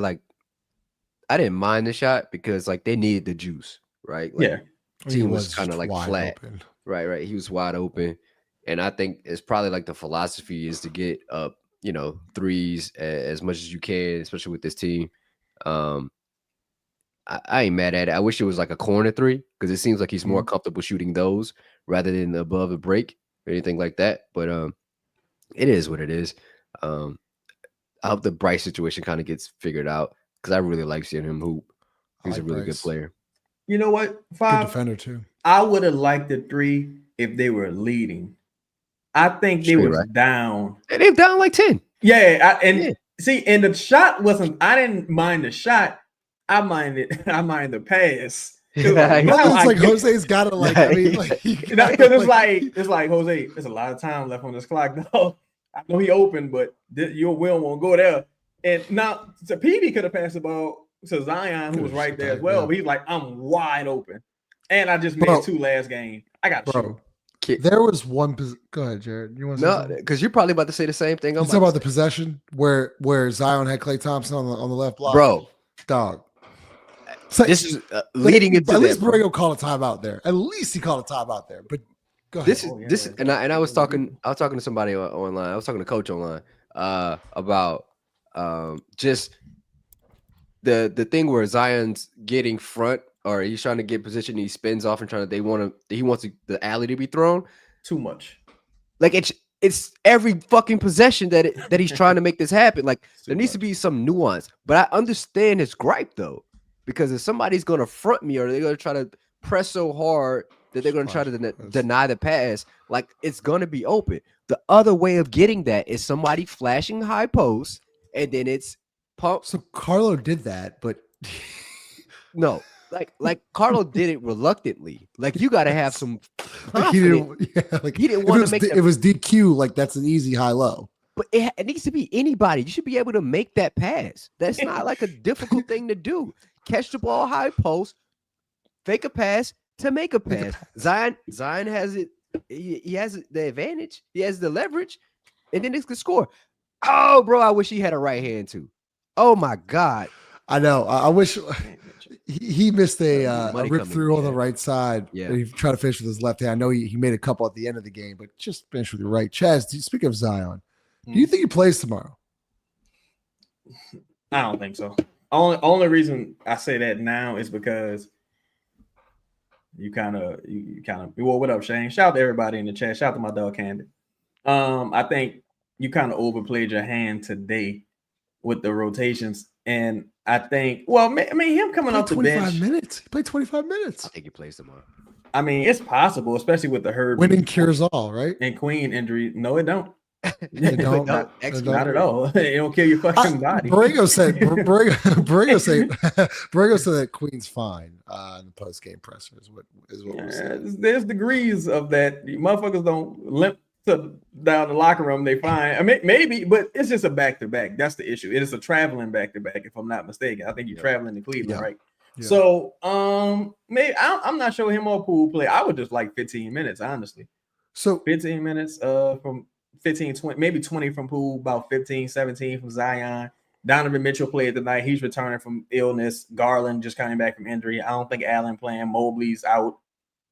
Speaker 5: I didn't mind the shot, because like they needed the juice, right? Like,
Speaker 6: yeah.
Speaker 5: Team was kind of like flat.
Speaker 2: Open.
Speaker 5: Right. He was wide open. And I think it's probably like the philosophy is to get up, you know, threes as much as you can, especially with this team. I ain't mad at it. I wish it was like a corner three, because it seems like he's more comfortable shooting those rather than above a break or anything like that. But it is what it is. I hope the Bryce situation kind of gets figured out, because I really like seeing him hoop. He's a really good player.
Speaker 6: You know what?
Speaker 2: Good defender too.
Speaker 6: I would have liked the 3 if they were leading. I think they were down.
Speaker 5: And they're down like 10.
Speaker 6: Yeah, see, and the shot wasn't. I didn't mind the shot. I mind the pass.
Speaker 2: It's like Jose's got to like. I mean, like,
Speaker 6: because it's like Jose. There's a lot of time left on this clock, though. I know he opened, but your will won't go there. And now, so PV could have passed the ball to Zion, who was right there as well. But he's like, I'm wide open, and I just made 2 last game. I got you.
Speaker 2: There was one. Go ahead, Jared. You want to
Speaker 5: no? Because you're probably about to say the same thing.
Speaker 2: I'm talking about the possession where Zion had Klay Thompson on the left block.
Speaker 5: Bro,
Speaker 2: dog. So,
Speaker 5: this is leading into
Speaker 2: at least Borrego called a timeout there. At least he called a timeout there. But go ahead.
Speaker 5: This is, and I was talking to somebody online. I was talking to Coach online about just the thing where Zion's getting front, or he's trying to get position, he spins off and he wants the alley to be thrown
Speaker 6: too much.
Speaker 5: Like it's every fucking possession that he's trying to make this happen. Like there needs to be some nuance. But I understand his gripe though, because if somebody's gonna front me, or they're gonna try to press so hard that they're gonna try to deny the pass, like it's gonna be open. The other way of getting that is somebody flashing high post, and then it's pump.
Speaker 2: So Carlo did that, but
Speaker 5: no. Like Carlo did it reluctantly. Like you got to have some.
Speaker 2: He didn't want to make it was DQ. Like that's an easy high low.
Speaker 5: But it needs to be anybody. You should be able to make that pass. That's not like a difficult thing to do. Catch the ball high post, fake a pass to make a pass. Zion has it. He has the advantage. He has the leverage, and then it's the score. Oh, bro, I wish he had a right hand too. Oh my God.
Speaker 2: I know. I wish. He missed a rip through on the right side.
Speaker 5: Yeah,
Speaker 2: he tried to finish with his left hand. I know he made a couple at the end of the game, but just finish with your right. Chaz, speak of Zion, do you think he plays tomorrow?
Speaker 6: I don't think so. Only reason I say that now is because you kind of well, what up, Shane? Shout out to everybody in the chat. Shout out to my dog Candy. I think you kind of overplayed your hand today with the rotations. And I think, well, I mean, him coming off the bench.
Speaker 2: 25 minutes. He played 25 minutes.
Speaker 5: I think he plays tomorrow.
Speaker 6: I mean, it's possible, especially with the Herb.
Speaker 2: Winning cures all, right?
Speaker 6: And Queen injury. No, it don't.
Speaker 2: It don't.
Speaker 6: Not at all. It don't kill your fucking body.
Speaker 2: Borrego said that Queen's fine in the post-game presser is what we're saying.
Speaker 6: There's degrees of that. Motherfuckers don't limp down the locker room. They fine. I mean, maybe, but it's just a back-to-back. That's the issue. It is a traveling back-to-back, if I'm not mistaken. I think you're traveling to Cleveland, right? Yeah. So maybe I'm not sure him or Poole play. I would just like 15 minutes, honestly.
Speaker 2: So
Speaker 6: 15 minutes from 15, 20, maybe 20 from Poole, about 15, 17 from Zion. Donovan Mitchell played tonight. He's returning from illness. Garland just coming back from injury. I don't think Allen playing. Mobley's out.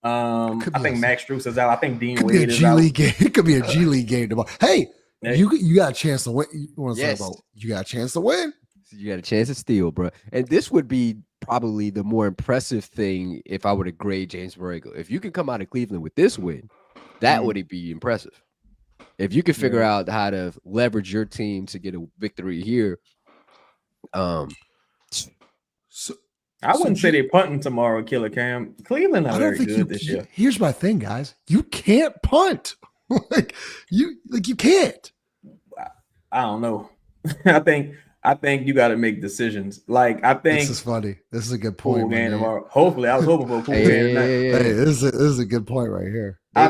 Speaker 6: I think Max Strus is out. I think Dean
Speaker 2: Could
Speaker 6: Wade
Speaker 2: be a
Speaker 6: is
Speaker 2: G
Speaker 6: out.
Speaker 2: League game. It could be a G League game tomorrow. Hey, you got a chance to win. You want to
Speaker 5: Yes.
Speaker 2: talk about? You got a chance to win.
Speaker 5: You got a chance to steal, bro. And this would be probably the more impressive thing if I were to grade James Borrego. If you could come out of Cleveland with this win, that would be impressive. If you could figure out how to leverage your team to get a victory here,
Speaker 6: I wouldn't say they're punting tomorrow, Killer Cam. Cleveland are very good this year.
Speaker 2: Here's my thing, guys. You can't punt. you can't.
Speaker 6: I don't know. I think you got to make decisions. Like I think
Speaker 2: this is funny. This is a good point.
Speaker 6: Poole game tomorrow. Hopefully, I was hoping for a Poole game tonight.
Speaker 2: Hey, this is a good point right here.
Speaker 6: I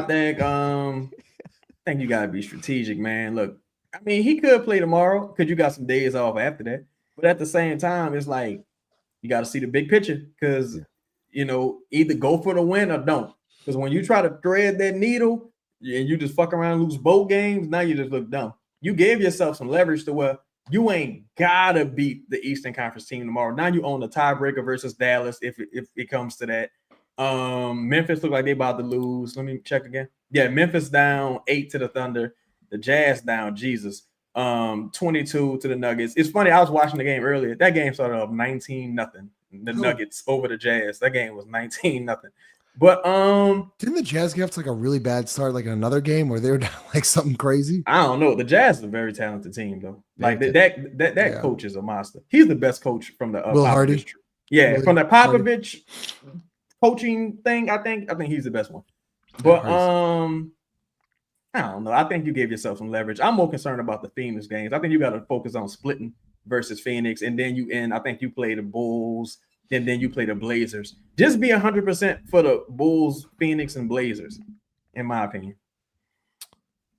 Speaker 6: think you got to be strategic, man. Look, I mean, he could play tomorrow because you got some days off after that. But at the same time, it's like you got to see the big picture because either go for the win or don't. Because when you try to thread that needle and you just fuck around and lose both games, now you just look dumb. You gave yourself some leverage to where you ain't gotta beat the Eastern Conference team tomorrow. Now you own the tiebreaker versus Dallas if it comes to that. Memphis look like they about to lose. Let me check again. Yeah, Memphis down 8 to the Thunder. The Jazz down 22 to the Nuggets. It's funny. I was watching the game earlier. That game started off 19-0. The Nuggets over the Jazz. That game was 19-0. But
Speaker 2: didn't the Jazz get off to like a really bad start, like in another game where they were down like something crazy?
Speaker 6: I don't know. The Jazz is a very talented team, though. Like that coach is a monster. He's the best coach from the
Speaker 2: Will Hardy.
Speaker 6: Yeah, from the Popovich coaching thing. I think he's the best one. But I don't know. I think you gave yourself some leverage. I'm more concerned about the Phoenix games. I think you got to focus on splitting versus Phoenix, and then I think you play the Bulls, and then you play the Blazers. Just be 100% for the Bulls, Phoenix, and Blazers, in my opinion.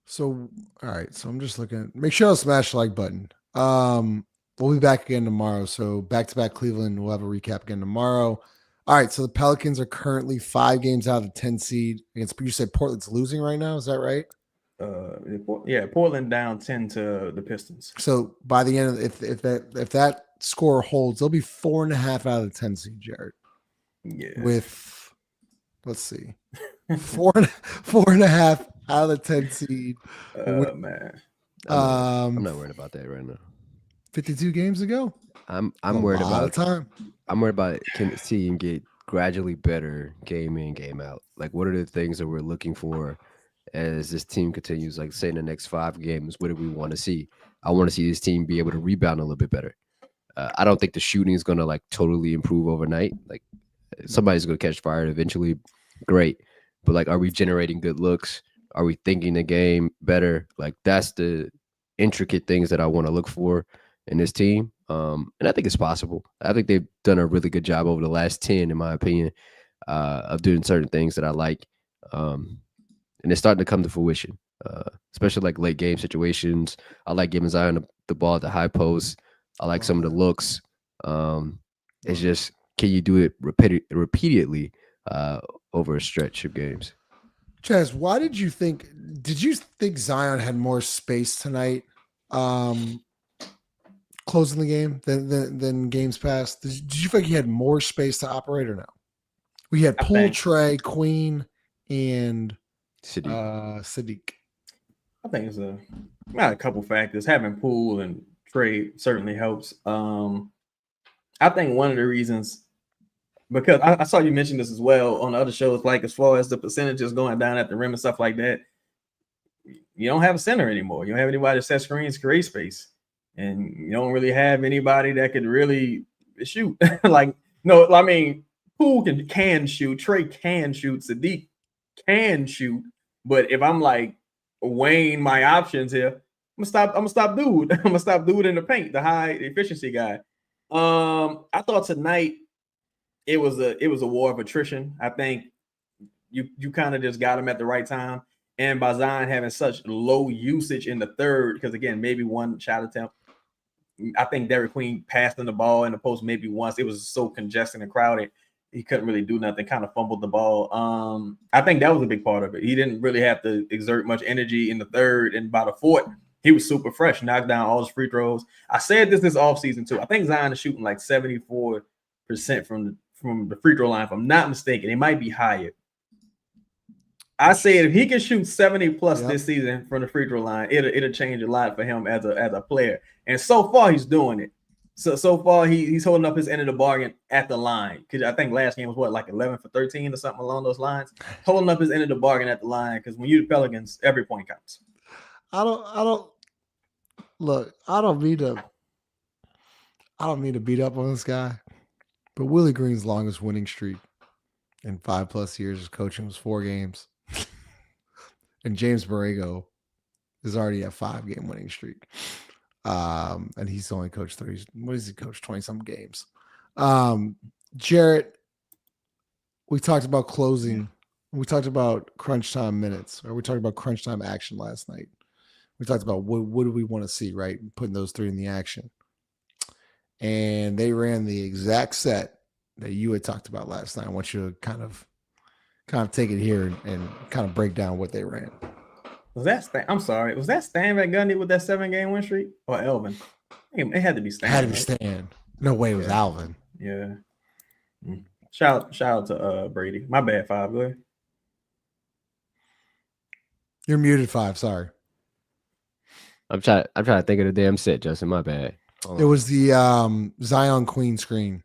Speaker 2: So, all right. So I'm just looking. Make sure to smash the like button. We'll be back again tomorrow. So back-to-back Cleveland. We'll have a recap again tomorrow. All right. So the Pelicans are currently 5 games out of the 10 seed against. You said Portland's losing right now. Is that right?
Speaker 6: Portland down 10 to the Pistons.
Speaker 2: So by the end of if that score holds, they'll be 4.5 out of the 10 seed, Jared.
Speaker 6: Yeah.
Speaker 2: With let's see, 4.5 out of the 10 seed.
Speaker 6: Man,
Speaker 5: I'm not worried about that right now.
Speaker 2: 52 games ago.
Speaker 5: I'm worried about
Speaker 2: time.
Speaker 5: I'm worried about can the team get gradually better game in, game out. Like, what are the things that we're looking for as this team continues? Like, say in the next 5 games, what do we want to see? I want to see this team be able to rebound a little bit better. I don't think the shooting is going to like totally improve overnight. Like, somebody's going to catch fire eventually. Great. But like, are we generating good looks? Are we thinking the game better? Like, that's the intricate things that I want to look for in this team. And I think it's possible. I think they've done a really good job over the last 10, in my opinion, of doing certain things that I like. And it's starting to come to fruition, especially like late game situations. I like giving Zion the ball at the high post. I like some of the looks. It's just, can you do it repeatedly over a stretch of games?
Speaker 2: Chaz, why did you think Zion had more space tonight closing the game than games past? Did you think he had more space to operate or no? We had Poole, Trey, Queen, and Sadiq.
Speaker 6: I think it's a couple factors. Having Poole and Trey certainly helps. I think one of the reasons, because I saw you mention this as well on the other shows, like as far as the percentages going down at the rim and stuff like that, you don't have a center anymore. You don't have anybody to set screens, create space, and you don't really have anybody that could really shoot. Poole can shoot, Trey can shoot, Sadiq can shoot, but if I'm like weighing my options here, I'm gonna stop dude. I'm gonna stop dude in the paint, the high efficiency guy. I thought tonight it was a war of attrition. I think you kind of just got him at the right time, and by Zion having such low usage in the third, because again, maybe one shot attempt. I think Derek Queen passed in the ball in the post maybe once. It was so congested and crowded, he couldn't really do nothing. Kind of fumbled the ball. I think that was a big part of it. He didn't really have to exert much energy in the third, and by the fourth, he was super fresh, knocked down all his free throws. I said this offseason too. I think Zion is shooting like 74% from the free throw line, if I'm not mistaken. It might be higher. I said if he can shoot 70 plus this season from the free throw line, it'll change a lot for him as a player. And so far he's doing it. So far he's holding up his end of the bargain at the line. Because I think last game was like 11 for 13 or something along those lines. Holding up his end of the bargain at the line, because when you're the Pelicans, every point counts.
Speaker 2: I don't mean to beat up on this guy, but Willie Green's longest winning streak in 5+ years of coaching was 4 games. And James Borrego is already at 5-game winning streak. And he's only coached 30. What does he coach? 20-some games. Jarrett, we talked about closing. We talked about crunch time minutes, or we talked about crunch time action last night. We talked about what do we want to see, right? Putting those 3 in the action. And they ran the exact set that you had talked about last night. I want you to kind of take it here and kind of break down what they ran.
Speaker 6: Was that Stan Van Gundy with that 7-game win streak, or Elvin? It had to be Stan.
Speaker 2: It had to be Stan. No way it was Alvin.
Speaker 6: Yeah. Shout out to Brady. My bad, 5. Go ahead.
Speaker 2: You're muted, 5. Sorry.
Speaker 5: I'm trying to think of the damn set, Justin. My bad.
Speaker 2: It was the Zion Queen screen.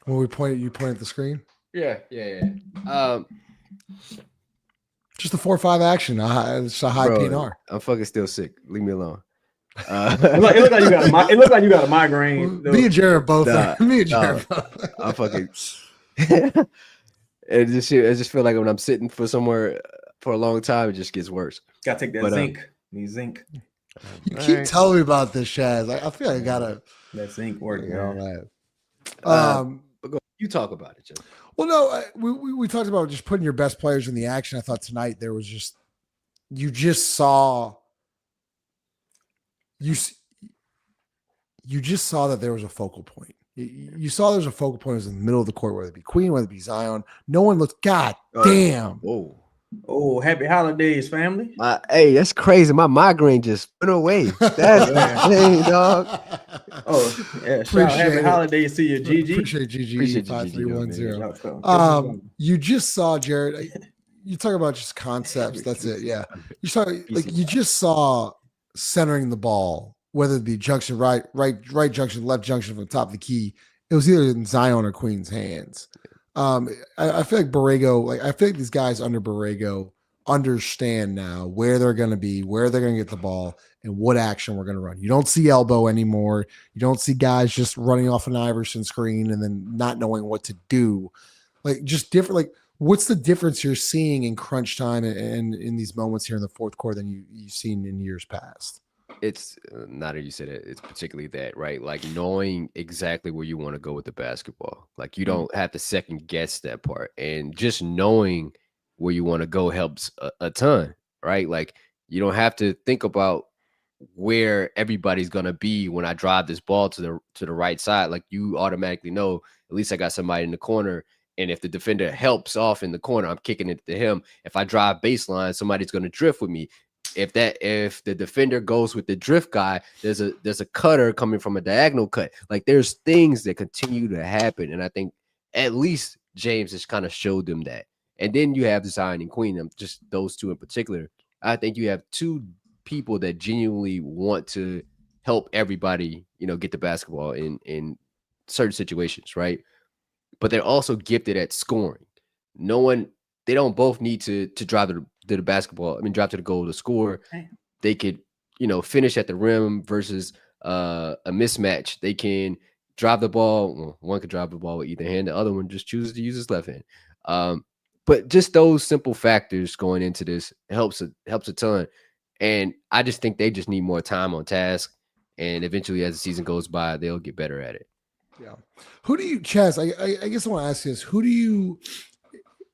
Speaker 2: When you point at the screen?
Speaker 5: Yeah.
Speaker 2: Just a 4-5 action. It's a high PNR.
Speaker 5: I'm fucking still sick. Leave me alone.
Speaker 6: It looked like you got a migraine.
Speaker 2: Me and Jared both. Me and Jared both.
Speaker 5: I'm fucking. It just feel like when I'm sitting for somewhere for a long time, it just gets worse.
Speaker 6: Gotta take that zinc. Need zinc.
Speaker 2: You keep telling me about this, Shaz. I feel like I gotta
Speaker 6: that zinc working. All right.
Speaker 5: But go, you talk about it, Justin.
Speaker 2: Well, no, we talked about just putting your best players in the action. I thought tonight there was you just saw that there was a focal point. You saw there was a focal point. It was in the middle of the court, whether it be Queen, whether it be Zion. No one looked. God damn.
Speaker 5: Whoa.
Speaker 6: Oh, happy holidays, family.
Speaker 5: Hey, that's crazy. My migraine just went away. That's insane, dog.
Speaker 6: Oh, yeah. Happy holidays to you, GG.
Speaker 2: Appreciate GG 5310. You just saw, Jared. You talk about just concepts. That's it. Yeah. You just saw centering the ball, whether it be junction, right junction, left junction from the top of the key. It was either in Zion or Queen's hands. I feel like Borrego, I feel like these guys under Borrego understand now where they're going to be, where they're going to get the ball, and what action we're going to run. You don't see elbow anymore. You don't see guys just running off an Iverson screen and then not knowing what to do. Just different. What's the difference you're seeing in crunch time and in these moments here in the fourth quarter than you've seen in years past?
Speaker 5: It's not that you said it. It's particularly that, right? Like knowing exactly where you want to go with the basketball. Like you don't have to second guess that part, and just knowing where you want to go helps a ton, right? Like you don't have to think about where everybody's gonna be when I drive this ball to the right side. Like you automatically know, at least I got somebody in the corner. And if the defender helps off in the corner, I'm kicking it to him. If I drive baseline, somebody's going to drift with me. If the defender goes with the drift guy, there's a cutter coming from a diagonal cut. Like there's things that continue to happen. And I think at least James has kind of showed them that. And then you have Zion and Queen, just those two in particular. I think you have two people that genuinely want to help everybody, get the basketball in certain situations, right? But they're also gifted at scoring. They don't both need to drive to the basketball. Drive to the goal to score. They could, finish at the rim versus a mismatch. They can drive the ball. Well, one could drive the ball with either hand. The other one just chooses to use his left hand. But just those simple factors going into this helps a ton. And I just think they just need more time on task. And eventually, as the season goes by, they'll get better at it.
Speaker 2: Yeah. Who do you, Chaz? I guess I want to ask you this.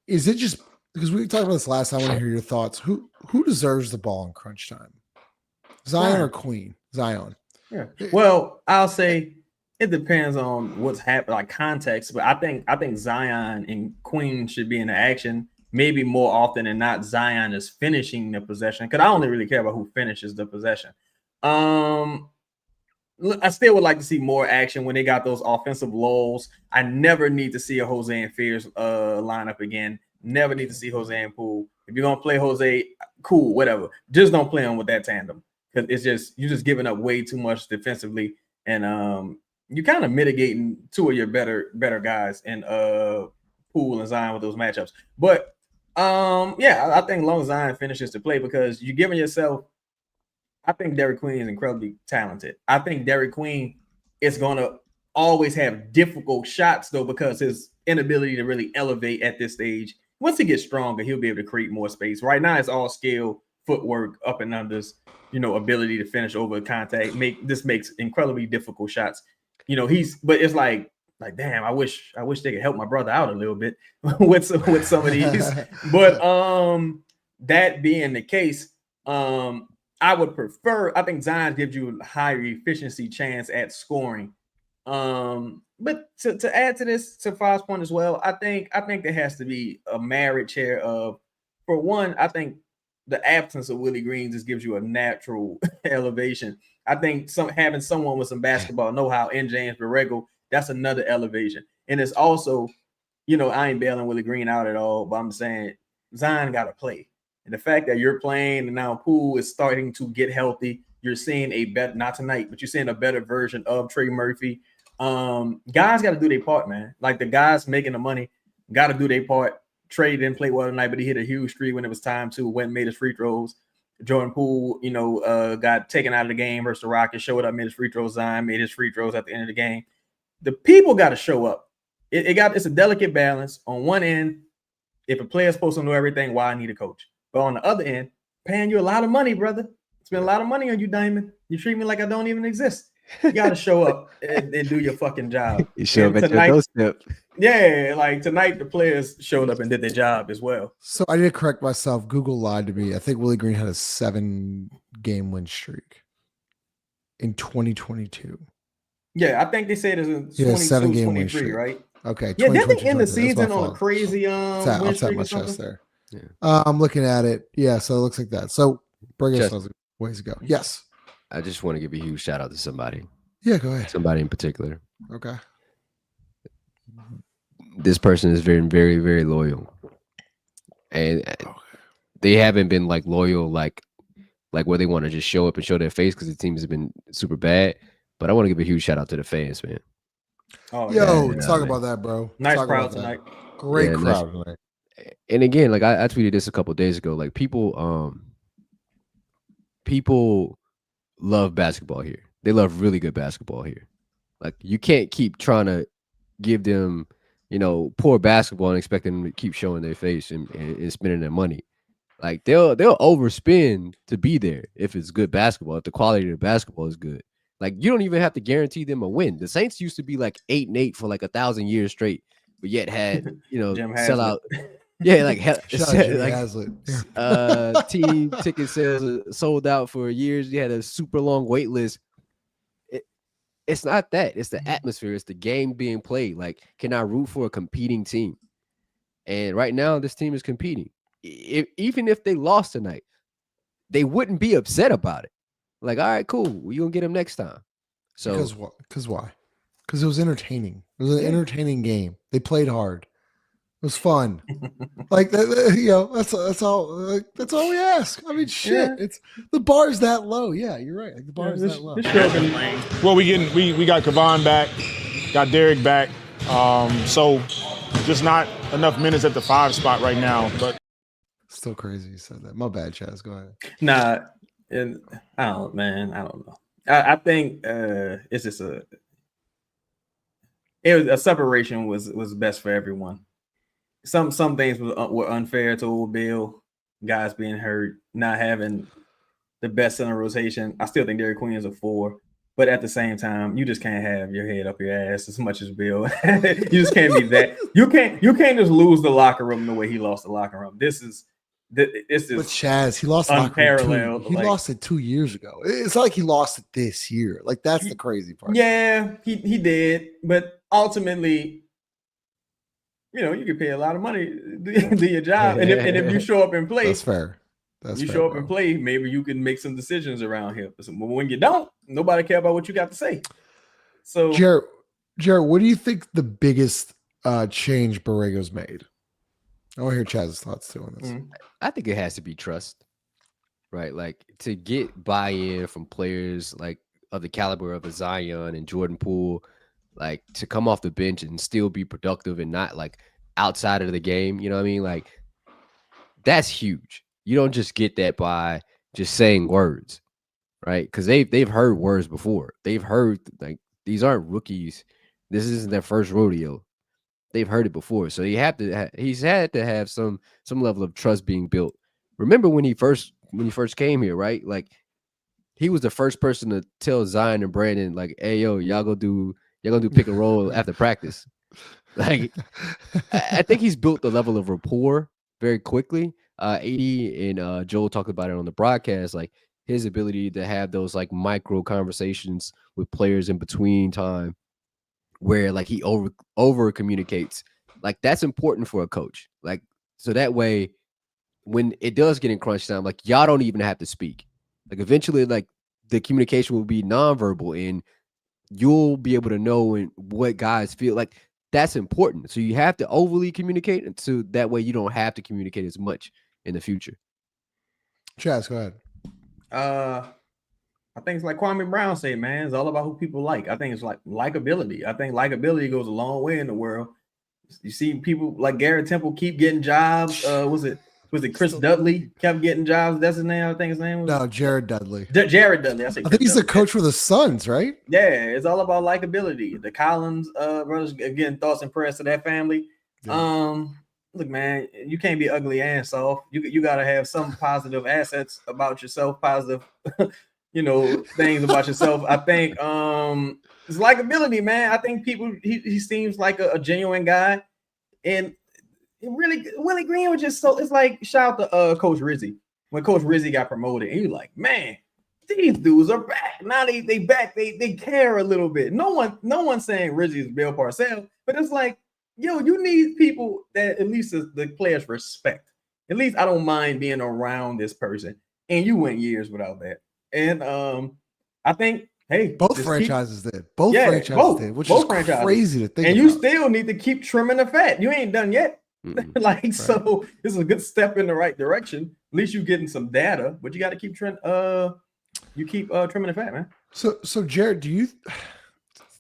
Speaker 2: Is it just because we talked about this last time? I want to hear your thoughts. Who deserves the ball in crunch time? Zion or Queen? Zion.
Speaker 6: Yeah. Well, I'll say it depends on what's happening, like context. But I think Zion and Queen should be in the action. Maybe more often than not, Zion is finishing the possession, because I only really care about who finishes the possession. I still would like to see more action when they got those offensive lulls. I never need to see a Jose and Fears lineup again. Never need to see Jose and Poole. If you're gonna play Jose, cool, whatever. Just don't play him with that tandem because you're just giving up way too much defensively, and you kind of mitigating two of your better guys in Poole and Zion with those matchups. But I think long as Zion finishes to play because you're giving yourself. I think Derek Queen is incredibly talented. I think Derek Queen is gonna always have difficult shots though because his inability to really elevate at this stage. Once he gets stronger, he'll be able to create more space. Right now, it's all skill, footwork, up and unders, ability to finish over contact. This makes incredibly difficult shots. But it's like damn, I wish they could help my brother out a little bit with some of these. But that being the case, I would prefer. I think Zion gives you a higher efficiency chance at scoring. But to add to this, to Fav's point as well, I think there has to be a marriage here of, for one, I think the absence of Willie Green just gives you a natural elevation. I think having someone with some basketball know-how in James Borrego, that's another elevation. And it's also, I ain't bailing Willie Green out at all, but I'm saying Zion got to play. And the fact that you're playing and now Poole is starting to get healthy, you're seeing a better, not tonight, but you're seeing a better version of Trey Murphy. Guys got to do their part, man. Like the guys making the money got to do their part. Trey didn't play well tonight, but he hit a huge three when it was time to. Went and made his free throws. Jordan Poole, got taken out of the game versus the Rockets. Showed up, made his free throws. Zion made his free throws at the end of the game. The people got to show up. It's a delicate balance. On one end, if a player's supposed to know everything, why I need a coach? But on the other end, paying you a lot of money, brother. Spend a lot of money on you, Diamond. You treat me like I don't even exist. You got to show up and do your fucking job.
Speaker 5: You show up at your doorstep.
Speaker 6: Yeah, like tonight the players showed up and did their job as well.
Speaker 2: So I did correct myself. Google lied to me. I think Willie Green had a 7-game win streak in 2022.
Speaker 6: Yeah, I think they said it's a
Speaker 2: 7-game win
Speaker 6: 23,
Speaker 2: streak,
Speaker 6: right?
Speaker 2: Okay.
Speaker 6: Yeah, didn't they end the season on a crazy
Speaker 2: I'll
Speaker 6: win
Speaker 2: tap
Speaker 6: streak
Speaker 2: my
Speaker 6: or something?
Speaker 2: chest there.
Speaker 5: Yeah.
Speaker 2: I'm looking at it. Yeah, so it looks like that. So Borrego has ways to go. Yes.
Speaker 5: I just want to give a huge shout out to somebody.
Speaker 2: Yeah, go ahead.
Speaker 5: Somebody in particular.
Speaker 2: Okay.
Speaker 5: This person is very, very, very loyal, and they haven't been like loyal, like where they want to just show up and show their face because the team has been super bad. But I want to give a huge shout out to the fans, man.
Speaker 6: Oh,
Speaker 2: yo,
Speaker 6: yeah,
Speaker 2: talk about that, bro.
Speaker 6: Nice
Speaker 2: talk
Speaker 6: crowd tonight.
Speaker 2: Great crowd tonight.
Speaker 5: And again, like I tweeted this a couple of days ago. Like people love basketball here. They love really good basketball here. Like you can't keep trying to give them, poor basketball and expect them to keep showing their face and spending their money. Like they'll overspend to be there if it's good basketball, if the quality of the basketball is good. Like you don't even have to guarantee them a win. The Saints used to be like 8-8 for like 1,000 years straight, but yet had sell out. Yeah, like team ticket sales sold out for years. You had a super long wait list. It's not that. It's the atmosphere. It's the game being played. Like, can I root for a competing team? And right now, this team is competing. Even if they lost tonight, they wouldn't be upset about it. Like, all right, cool. We're going to get them next time. So
Speaker 2: Because why? Because it was entertaining. It was an entertaining game. They played hard. It was fun. Like that's all. That's all we ask. I mean, shit.
Speaker 6: Yeah.
Speaker 2: It's the bar is that low. Yeah, you're right. Like, the bar is that low.
Speaker 8: Well, we got Kevon back, got Derek back. So just not enough minutes at the 5 spot right now. But
Speaker 2: still crazy you said that. My bad, Chaz. Go ahead.
Speaker 6: Nah, and I don't know. I think it's just a separation was best for everyone. Some things were unfair to old Bill, guys being hurt, not having the best center rotation. I still think Derek Queen is a 4, but at the same time, you just can't have your head up your ass as much as Bill. You just can't be that. You can't just lose the locker room the way he lost the locker room. This is
Speaker 2: But Chaz, he lost
Speaker 6: unparalleled.
Speaker 2: He lost it 2 years ago. It's not like he lost it this year. Like that's the crazy part.
Speaker 6: Yeah, he did, but ultimately, you can pay a lot of money to do your job, and if you show up and play,
Speaker 2: that's fair.
Speaker 6: Show up and play, maybe you can make some decisions around here. But when you don't, nobody care about what you got to say. So,
Speaker 2: Jared, what do you think the biggest change Borrego's made? I want to hear Chaz's thoughts too on this.
Speaker 5: I think it has to be trust, right? Like to get buy-in from players like of the caliber of a Zion and Jordan Poole, like to come off the bench and still be productive and not like outside of the game. You know what I mean? Like that's huge. You don't just get that by just saying words, right? Because they've heard words before. They've heard like these aren't rookies. This isn't their first rodeo. They've heard it before. So he's had to have some level of trust being built. Remember when he first came here, right? Like he was the first person to tell Zion and Brandon, like, hey yo, y'all gonna do pick and roll after practice. Like I think he's built the level of rapport very quickly. AD and Joel talked about it on the broadcast, like his ability to have those like micro conversations with players in between time where like he over communicates. Like that's important for a coach. Like so that way when it does get in crunch time, like y'all don't even have to speak. Like eventually like the communication will be nonverbal and you'll be able to know what guys feel. Like that's important. So you have to overly communicate, and so that way you don't have to communicate as much in the future.
Speaker 2: Chaz, go ahead.
Speaker 6: I think it's like Kwame Brown said, man, it's all about who people like. I think it's like likability. I think likability goes a long way in the world. You see people like Garrett Temple keep getting jobs. Was it Chris Dudley kept getting jobs? That's his name. I think his name was
Speaker 2: Jared Dudley.
Speaker 6: Jared Dudley.
Speaker 2: I think he's the coach for the Suns, right?
Speaker 6: Yeah, it's all about likability. The Collins brothers, again, thoughts and prayers to that family. Yeah. Look, man, you can't be ugly and soft. You got to have some positive assets about yourself, positive, things about yourself. I think it's likability, man. I think he seems like a genuine guy, and really Willie Green was just so. It's like shout out to Coach Rizzi when Coach Rizzi got promoted, and you're like, man, these dudes are back. Now they back. They care a little bit. No one's saying Rizzi is Bill Parcells, but it's like, yo, you need people that at least the players respect. At least I don't mind being around this person. And you went years without that. And I think, hey,
Speaker 2: both franchises did. Both franchises did, which is crazy to think
Speaker 6: and
Speaker 2: about.
Speaker 6: You still need to keep trimming the fat. You ain't done yet. Right. So this is a good step in the right direction. At least you're getting some data, but you got to keep trimming trimming the fat, man.
Speaker 2: So Jared, do you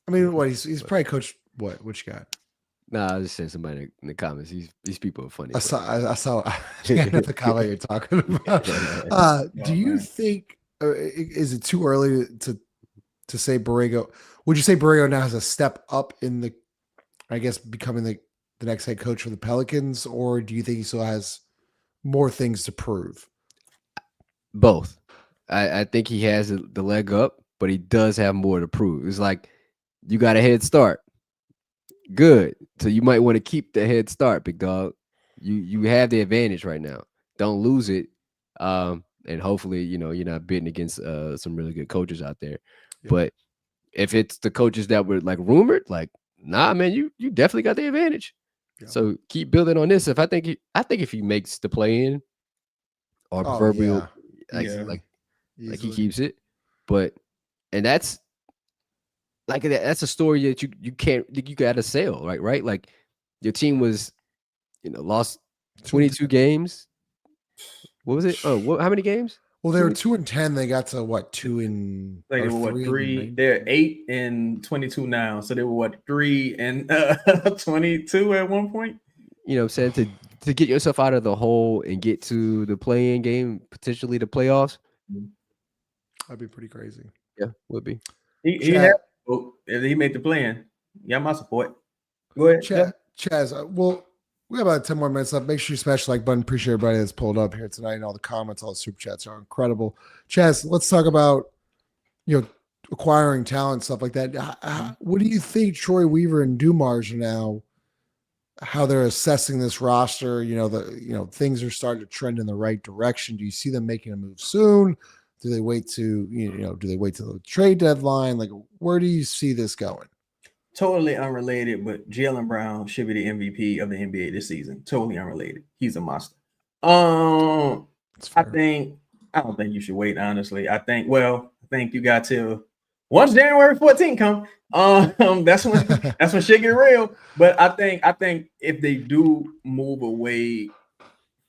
Speaker 2: he's probably coached what you got?
Speaker 5: Nah, I was just saying somebody in the comments. These people are funny.
Speaker 2: I saw the comment you're talking about. Do you think is it too early to say Borrego? Would you say Borrego now has a step up in the, I guess, becoming the next head coach for the Pelicans, or do you think he still has more things to prove?
Speaker 5: Both. I think he has the leg up, but he does have more to prove. It's like you got a head start. Good. So you might want to keep the head start, big dog. You have the advantage right now. Don't lose it. And hopefully, you're not bidding against some really good coaches out there. Yeah. But if it's the coaches that were like rumored, like, nah, man, you definitely got the advantage. Yeah. So keep building on this. I think if he makes the play in or proverbial, like he keeps it. And that's a story that you got to sell, right? Like your team was, lost 22 games. What was it? Oh, how many games?
Speaker 2: Well, they were 2-10. They got to what? 2
Speaker 6: they were 3. They're 8-22 now. So they were 3-22 at one point.
Speaker 5: Saying to get yourself out of the hole and get to the play-in game, potentially the playoffs.
Speaker 2: That'd be pretty crazy.
Speaker 5: Yeah, would be.
Speaker 6: If he made the play-in, my support. Go ahead,
Speaker 2: Chaz. Well, we have about 10 more minutes left. Make sure you smash the like button. Appreciate everybody that's pulled up here tonight, and all the comments, all the super chats are incredible. Chaz, let's talk about acquiring talent, stuff like that. What do you think Troy Weaver and Dumars are now? How they're assessing this roster? Things are starting to trend in the right direction. Do you see them making a move soon? Do they wait to the trade deadline? Like, where do you see this going?
Speaker 6: Totally unrelated, but Jaylen Brown should be the MVP of the NBA this season. Totally unrelated. He's a monster. I don't think you should wait, honestly. I think you got till once January 14th come, that's when shit get real. But I think if they do move away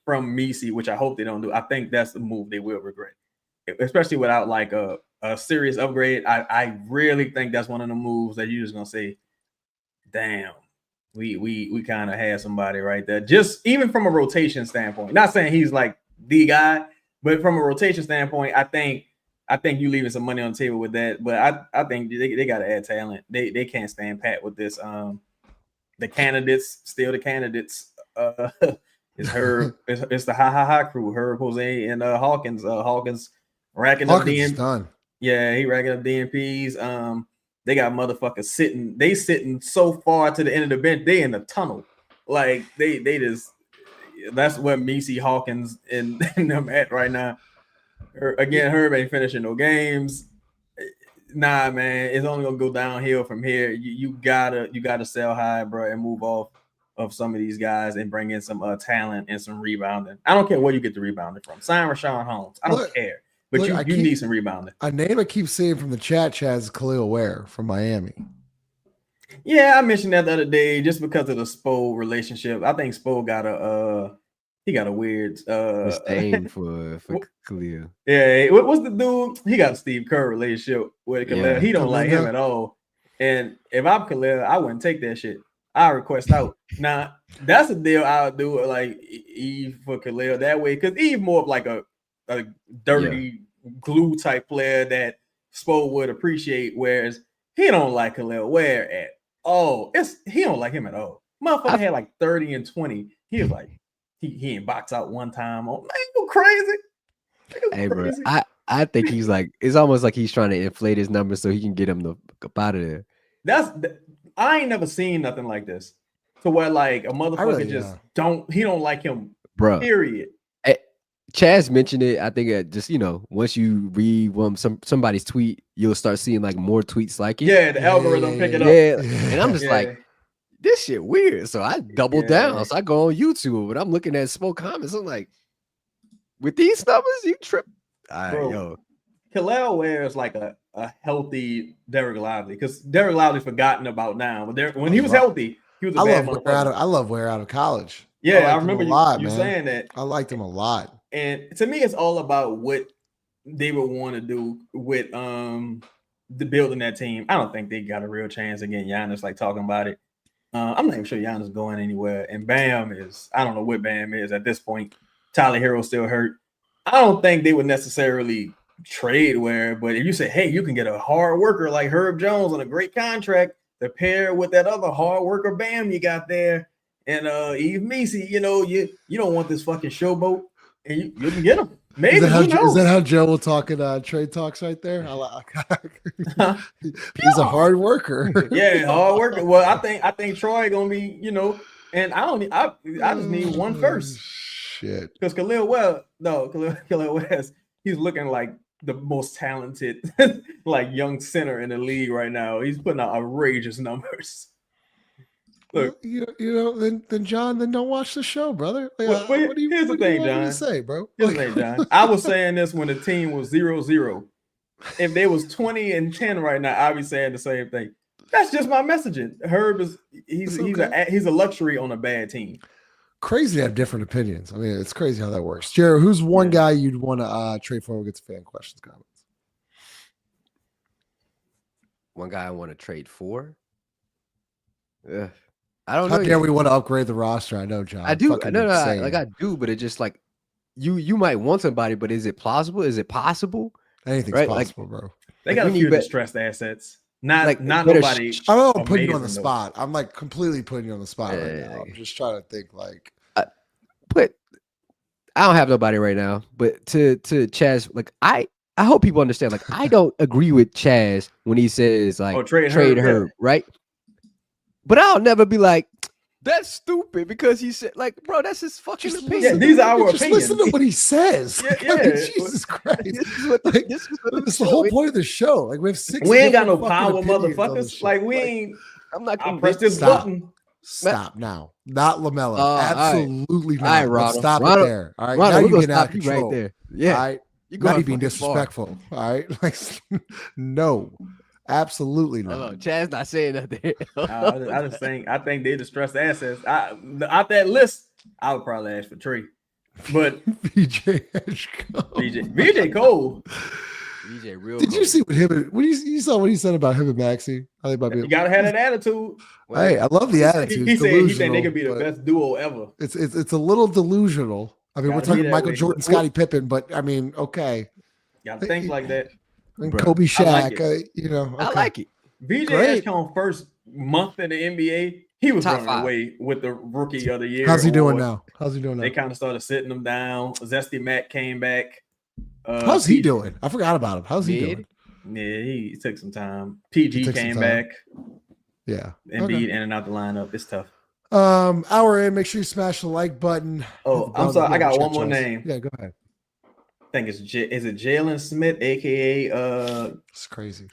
Speaker 6: from Messi, which I hope they don't do, I think that's the move they will regret, especially without like a serious upgrade. I really think that's one of the moves that you're just gonna say, damn, we kind of had somebody right there. Just even from a rotation standpoint, not saying he's like the guy, but from a rotation standpoint, I think you leaving some money on the table with that. But I think they got to add talent. They can't stand pat with this. The candidates, still the candidates. It's Herb. It's the ha crew. Herb, Jose, and Hawkins. Hawkins racking up DMPs. Yeah, he racking up DMPs. They got motherfuckers sitting. They sitting so far to the end of the bench. They in the tunnel. Like they just. That's where Messi, Hawkins, and them at right now. Again, Herb ain't finishing no games. Nah, man, it's only gonna go downhill from here. You gotta sell high, bro, and move off of some of these guys and bring in some talent and some rebounding. I don't care where you get the rebounding from. Sign Rashawn Holmes. I don't care, but you need some rebounding.
Speaker 2: A name I keep seeing from the chat, Chaz, is Khalil Ware from Miami.
Speaker 6: Yeah, I mentioned that the other day just because of the Spo relationship. I think Spo got a weird
Speaker 5: disdain for Khalil.
Speaker 6: Yeah, what's the dude? He got a Steve Kerr relationship with Khalil. Yeah. He don't like him at all. And if I'm Khalil, I wouldn't take that shit. I request out. Now that's a deal I would do like Eve for Khalil that way, because Eve more of like a dirty glue type player that Spo would appreciate, whereas he don't like Khalil Ware at all. He don't like him at all. Motherfucker had like 30 and 20. He was like, he ain't box out one time. Oh, man, go crazy.
Speaker 5: Hey, bro, I think he's like, it's almost like he's trying to inflate his numbers so he can get him the up out of there.
Speaker 6: I ain't never seen nothing like this. To where like a motherfucker he don't like him,
Speaker 5: bro.
Speaker 6: Period.
Speaker 5: Chaz mentioned it. I think just once you read somebody's tweet, you'll start seeing like more tweets like it.
Speaker 6: Yeah, the algorithm pick it up.
Speaker 5: Yeah, and I'm just like, this shit weird. So I double down. So I go on YouTube and I'm looking at Smoke comments. I'm like, with these numbers, you trip. Yo.
Speaker 6: Khalil Ware is like a healthy Derek Lively, because Derek Lively's forgotten about now. But when he was healthy, he was a bad motherfucker.
Speaker 2: I love Ware out of college.
Speaker 6: Yeah, I remember you saying that.
Speaker 2: I liked him a lot.
Speaker 6: And to me, it's all about what they would want to do with the building that team. I don't think they got a real chance against Giannis, like talking about it. I'm not even sure Giannis is going anywhere. And Bam I don't know what Bam is at this point. Tyler Hero's still hurt. I don't think they would necessarily trade Ware, but if you say, hey, you can get a hard worker like Herb Jones on a great contract to pair with that other hard worker Bam you got there, and Eve Messi, you don't want this fucking showboat, and you can get him. Maybe
Speaker 2: is that how Joe will talk in trade talks right there? He's a hard worker.
Speaker 6: Yeah, hard worker. Well, I think Troy gonna be, and I just need one first.
Speaker 2: Shit.
Speaker 6: Because Khalil West, he's looking like the most talented like young center in the league right now. He's putting out outrageous numbers. Look,
Speaker 2: then John, don't watch the show, brother. Like,
Speaker 6: here's the thing, John.
Speaker 2: To say, bro.
Speaker 6: Here's the thing, John. I was saying this when the team was 0-0. If they was 20 and 10 right now, I'd be saying the same thing. That's just my messaging. Herb he's a luxury on a bad team.
Speaker 2: Crazy to have different opinions. I mean, it's crazy how that works. Jared, who's one guy you'd want to trade for? We'll get to fan questions, comments.
Speaker 5: One guy I want to trade for? I don't know.
Speaker 2: How dare we want to upgrade the roster? I know, John.
Speaker 5: I do. I do, but it's just like you might want somebody, but is it plausible? Is it possible?
Speaker 2: Anything's possible, bro.
Speaker 6: They got a few distressed assets. Not nobody.
Speaker 2: I don't know, putting you on the spot. I'm like completely putting you on the spot right now. I'm just trying to think like.
Speaker 5: But I don't have nobody right now. But to Chaz, like I hope people understand. Like I don't agree with Chaz when he says like trade Herb, right? But I'll never be like, that's stupid, because he said, like, bro, that's his fucking opinion.
Speaker 6: Yeah, these are our opinions.
Speaker 2: Listen to what he says.
Speaker 6: Yeah.
Speaker 2: I mean, Jesus Christ. This is the whole point of the show. Like, we have 6.
Speaker 6: We ain't got no power, motherfuckers. Like, we ain't.
Speaker 5: I'm not
Speaker 6: gonna press this button.
Speaker 2: Stop now. Not LaMelo. Absolutely not.
Speaker 5: All right,
Speaker 2: stop it there. All right. Now you're getting out of control.
Speaker 5: Right there. Yeah.
Speaker 2: All right. Now you're being disrespectful. All right. Like, no. Absolutely
Speaker 5: Hello,
Speaker 2: not.
Speaker 5: Chad's not saying nothing.
Speaker 6: I think they distressed assets. Out that list, I would probably ask for Trey. But
Speaker 2: VJ Ashcombe.
Speaker 6: VJ Cole.
Speaker 5: VJ real
Speaker 2: Did you see what you saw what he said about him and Maxey? How they might be.
Speaker 6: You gotta have that attitude.
Speaker 2: Hey, I love the attitude.
Speaker 6: He said he think they could be the best duo ever.
Speaker 2: It's a little delusional. I mean, we're talking Michael Jordan, Scottie Pippen, but I mean, okay.
Speaker 6: Gotta think like that.
Speaker 2: And Kobe, Shaq,
Speaker 6: like
Speaker 2: okay.
Speaker 5: I like it.
Speaker 6: VJ Ashcombe first month in the NBA, he was running away with the rookie of the year.
Speaker 2: How's he doing now?
Speaker 6: They kind of started sitting him down. Zesty Mac came back.
Speaker 2: How's he doing? I forgot about him. How's he doing?
Speaker 6: Yeah, he took some time. PG came back.
Speaker 2: Yeah.
Speaker 6: Embiid in and out the lineup. It's tough.
Speaker 2: Hour in, make sure you smash the like button.
Speaker 6: Oh, I'm sorry. I got one more name.
Speaker 2: Yeah, go ahead.
Speaker 6: I think is it Jalen Smith, aka
Speaker 2: it's crazy.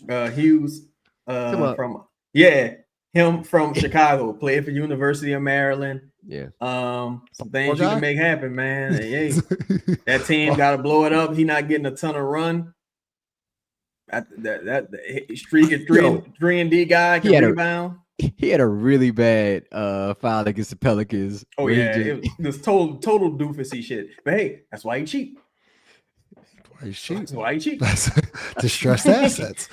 Speaker 6: Hughes from him from Chicago, played for University of Maryland.
Speaker 5: Yeah.
Speaker 6: Some things you can make happen, man. Hey, that team got to blow it up. He not getting a ton of run. That streak of three and D guy can rebound.
Speaker 5: He had a really bad foul against the Pelicans.
Speaker 6: Oh yeah, it was total doofusy shit. But hey, that's why he cheap. That's why he cheap.
Speaker 2: That's distressed assets.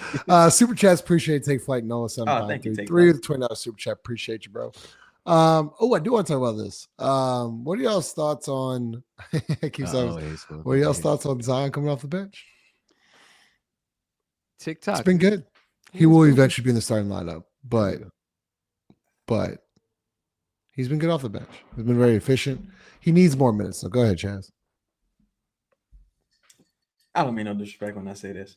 Speaker 2: Super chats, appreciate it. Take flight. Noah 753 with the $20 super chat. Appreciate you, bro. I do want to talk about this. What are y'all's thoughts on? What are y'all's thoughts on Zion coming off the bench?
Speaker 5: TikTok.
Speaker 2: It's been good. He will eventually be in the starting lineup, but he's been good off the bench. He's been very efficient. He needs more minutes. So go ahead, Chaz.
Speaker 6: I don't mean no disrespect when I say this.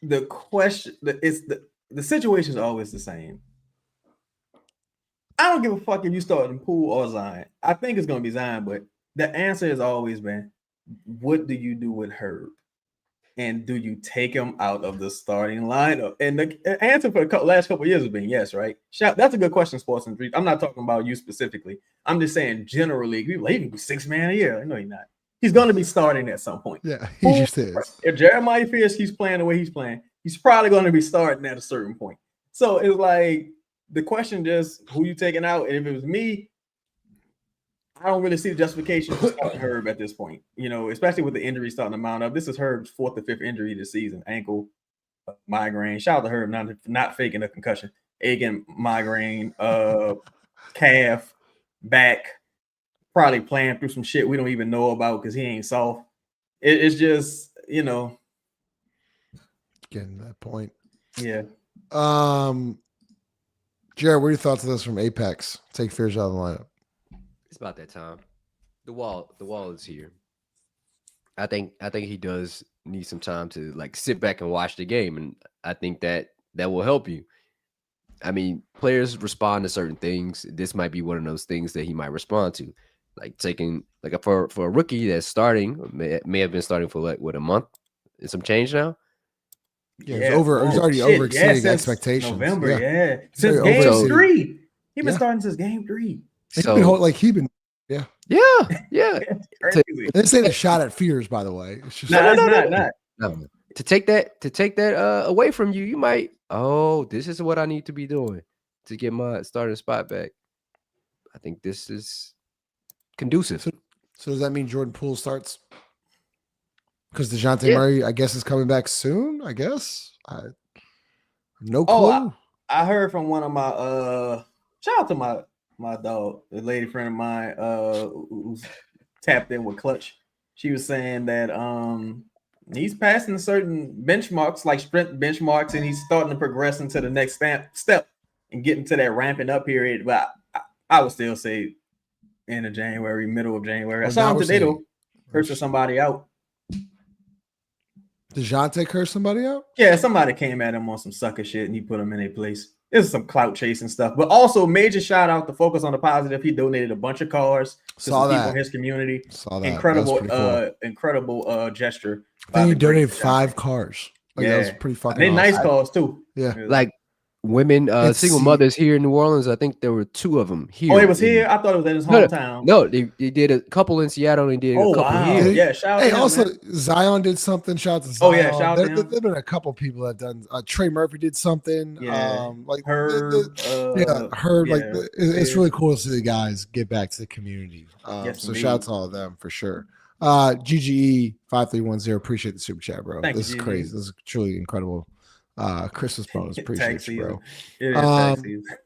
Speaker 6: The question is the situation is always the same. I don't give a fuck if you start in Poole or Zion. I think it's going to be Zion, but the answer has always been, what do you do with Herb? And do you take him out of the starting lineup? And the answer for the last couple of years has been yes, right? That's a good question, Sports and Streets. I'm not talking about you specifically. I'm just saying generally, people he can be 6 man a year. No, he's not. He's going to be starting at some point.
Speaker 2: Yeah, he just is.
Speaker 6: If Jeremiah Fierce keeps playing the way he's playing, he's probably going to be starting at a certain point. So it's like the question just who you taking out. And if it was me, I don't really see the justification for starting Herb at this point. You know, especially with the injury starting to mount up. This is Herb's 4th or 5th injury this season. Ankle, migraine. Shout out to Herb not faking a concussion. Again, migraine, calf, back. Probably playing through some shit we don't even know about because he ain't soft. It's just,
Speaker 2: getting to that point.
Speaker 6: Yeah.
Speaker 2: Jared, what are your thoughts on this from Apex? Take Fears out of the lineup.
Speaker 5: It's about that time. The wall is here. I think he does need some time to like sit back and watch the game, and I think that will help you. I mean, players respond to certain things. This might be one of those things that he might respond to. Like taking like for a rookie that's starting, may have been starting for like a month and some change now.
Speaker 2: Yeah, he's already over exceeding expectations.
Speaker 6: November, since game 3, he's been starting since game 3.
Speaker 2: So yeah. This ain't a shot at Fears, by the way. It's just
Speaker 6: not.
Speaker 5: To take that away from you, you might. Oh, this is what I need to be doing to get my starting spot back. I think this is conducive.
Speaker 2: So does that mean Jordan Poole starts? Because DeJounte Murray, I guess, is coming back soon. I guess. No clue.
Speaker 6: I heard from one of my shout out to my dog, a lady friend of mine who's tapped in with Clutch. She was saying that he's passing certain benchmarks, like sprint benchmarks, and he's starting to progress into the next step and getting to that ramping up period. But I would still say end of January, middle of January. I saw him today though, cursing somebody out.
Speaker 2: DeJounte cursed somebody out?
Speaker 6: Yeah, somebody came at him on some sucker shit and he put him in a place. This is some clout chasing stuff, but also major shout out to focus on the positive. He donated a bunch of cars to some people in his community.
Speaker 2: Saw that.
Speaker 6: Incredible,
Speaker 2: cool.
Speaker 6: Incredible gesture.
Speaker 2: I think he donated 5 cars. That was pretty fucking.
Speaker 6: They
Speaker 2: awesome.
Speaker 6: nice cars too.
Speaker 2: Yeah,
Speaker 5: like women,
Speaker 2: It's
Speaker 5: single mothers here in New Orleans. I think there were 2 of them here.
Speaker 6: Oh, it was here. I thought it was in his hometown.
Speaker 5: No, they did a couple in Seattle and did a couple here.
Speaker 6: Yeah, shout out to him,
Speaker 2: also
Speaker 6: man.
Speaker 2: Zion did something. Shout out to Zion.
Speaker 6: Oh yeah, shout out to him.
Speaker 2: There've been a couple people that done. Trey Murphy did something.
Speaker 6: Yeah,
Speaker 2: like
Speaker 6: it's
Speaker 2: really cool to see the guys get back to the community.
Speaker 6: Yes,
Speaker 2: so
Speaker 6: indeed.
Speaker 2: shout out to all of them for sure. GGE 5310. Appreciate the super chat, bro. This is crazy. This is truly incredible. Christmas bonus. Appreciate you, bro.
Speaker 6: It is tax season.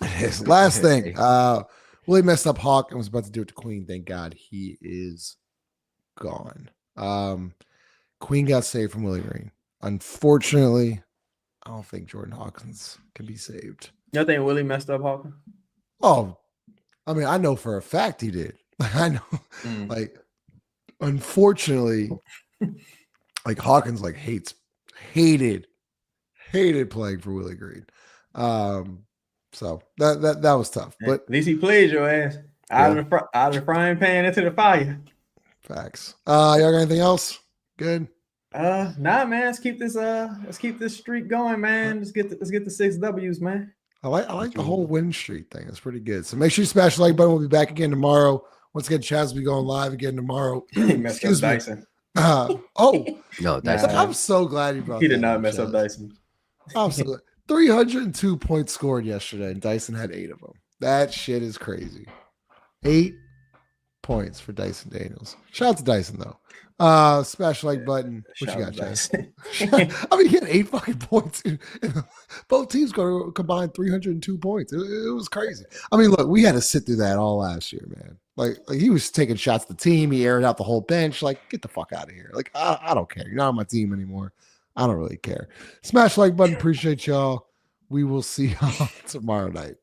Speaker 2: His last thing. Willie messed up Hawk and was about to do it to Queen. Thank God he is gone. Queen got saved from Willie Green. Unfortunately, I don't think Jordan Hawkins can be saved.
Speaker 6: You think Willie messed up Hawkins?
Speaker 2: Oh, I mean, I know for a fact he did. I know. Like, unfortunately, like Hawkins hated playing for Willie Green. So that was tough. But
Speaker 6: at least he played your ass out of the frying pan into the fire.
Speaker 2: Facts. Y'all got anything else? Good.
Speaker 6: Nah, man. Let's keep this streak going, man. Let's get the 6 W's, man.
Speaker 2: I like the whole win streak thing. It's pretty good. So make sure you smash the like button. We'll be back again tomorrow. Once again, Chaz will be going live again tomorrow.
Speaker 6: He messed up Dyson.
Speaker 5: No, Dyson.
Speaker 2: I'm so glad you brought.
Speaker 6: He did not mess up Dyson.
Speaker 2: I'm so glad. 302 points scored yesterday, and Dyson had 8 of them. That shit is crazy. 8 points for Dyson Daniels. Shout out to Dyson though. Smash like button. What you got, Chaz? I mean, he had 8 fucking points. Both teams go combined 302 points. It was crazy. I mean, look, we had to sit through that all last year, man. Like he was taking shots at the team. He aired out the whole bench. Like, get the fuck out of here. Like, I don't care. You're not on my team anymore. I don't really care. Smash like button. Appreciate y'all. We will see y'all tomorrow night.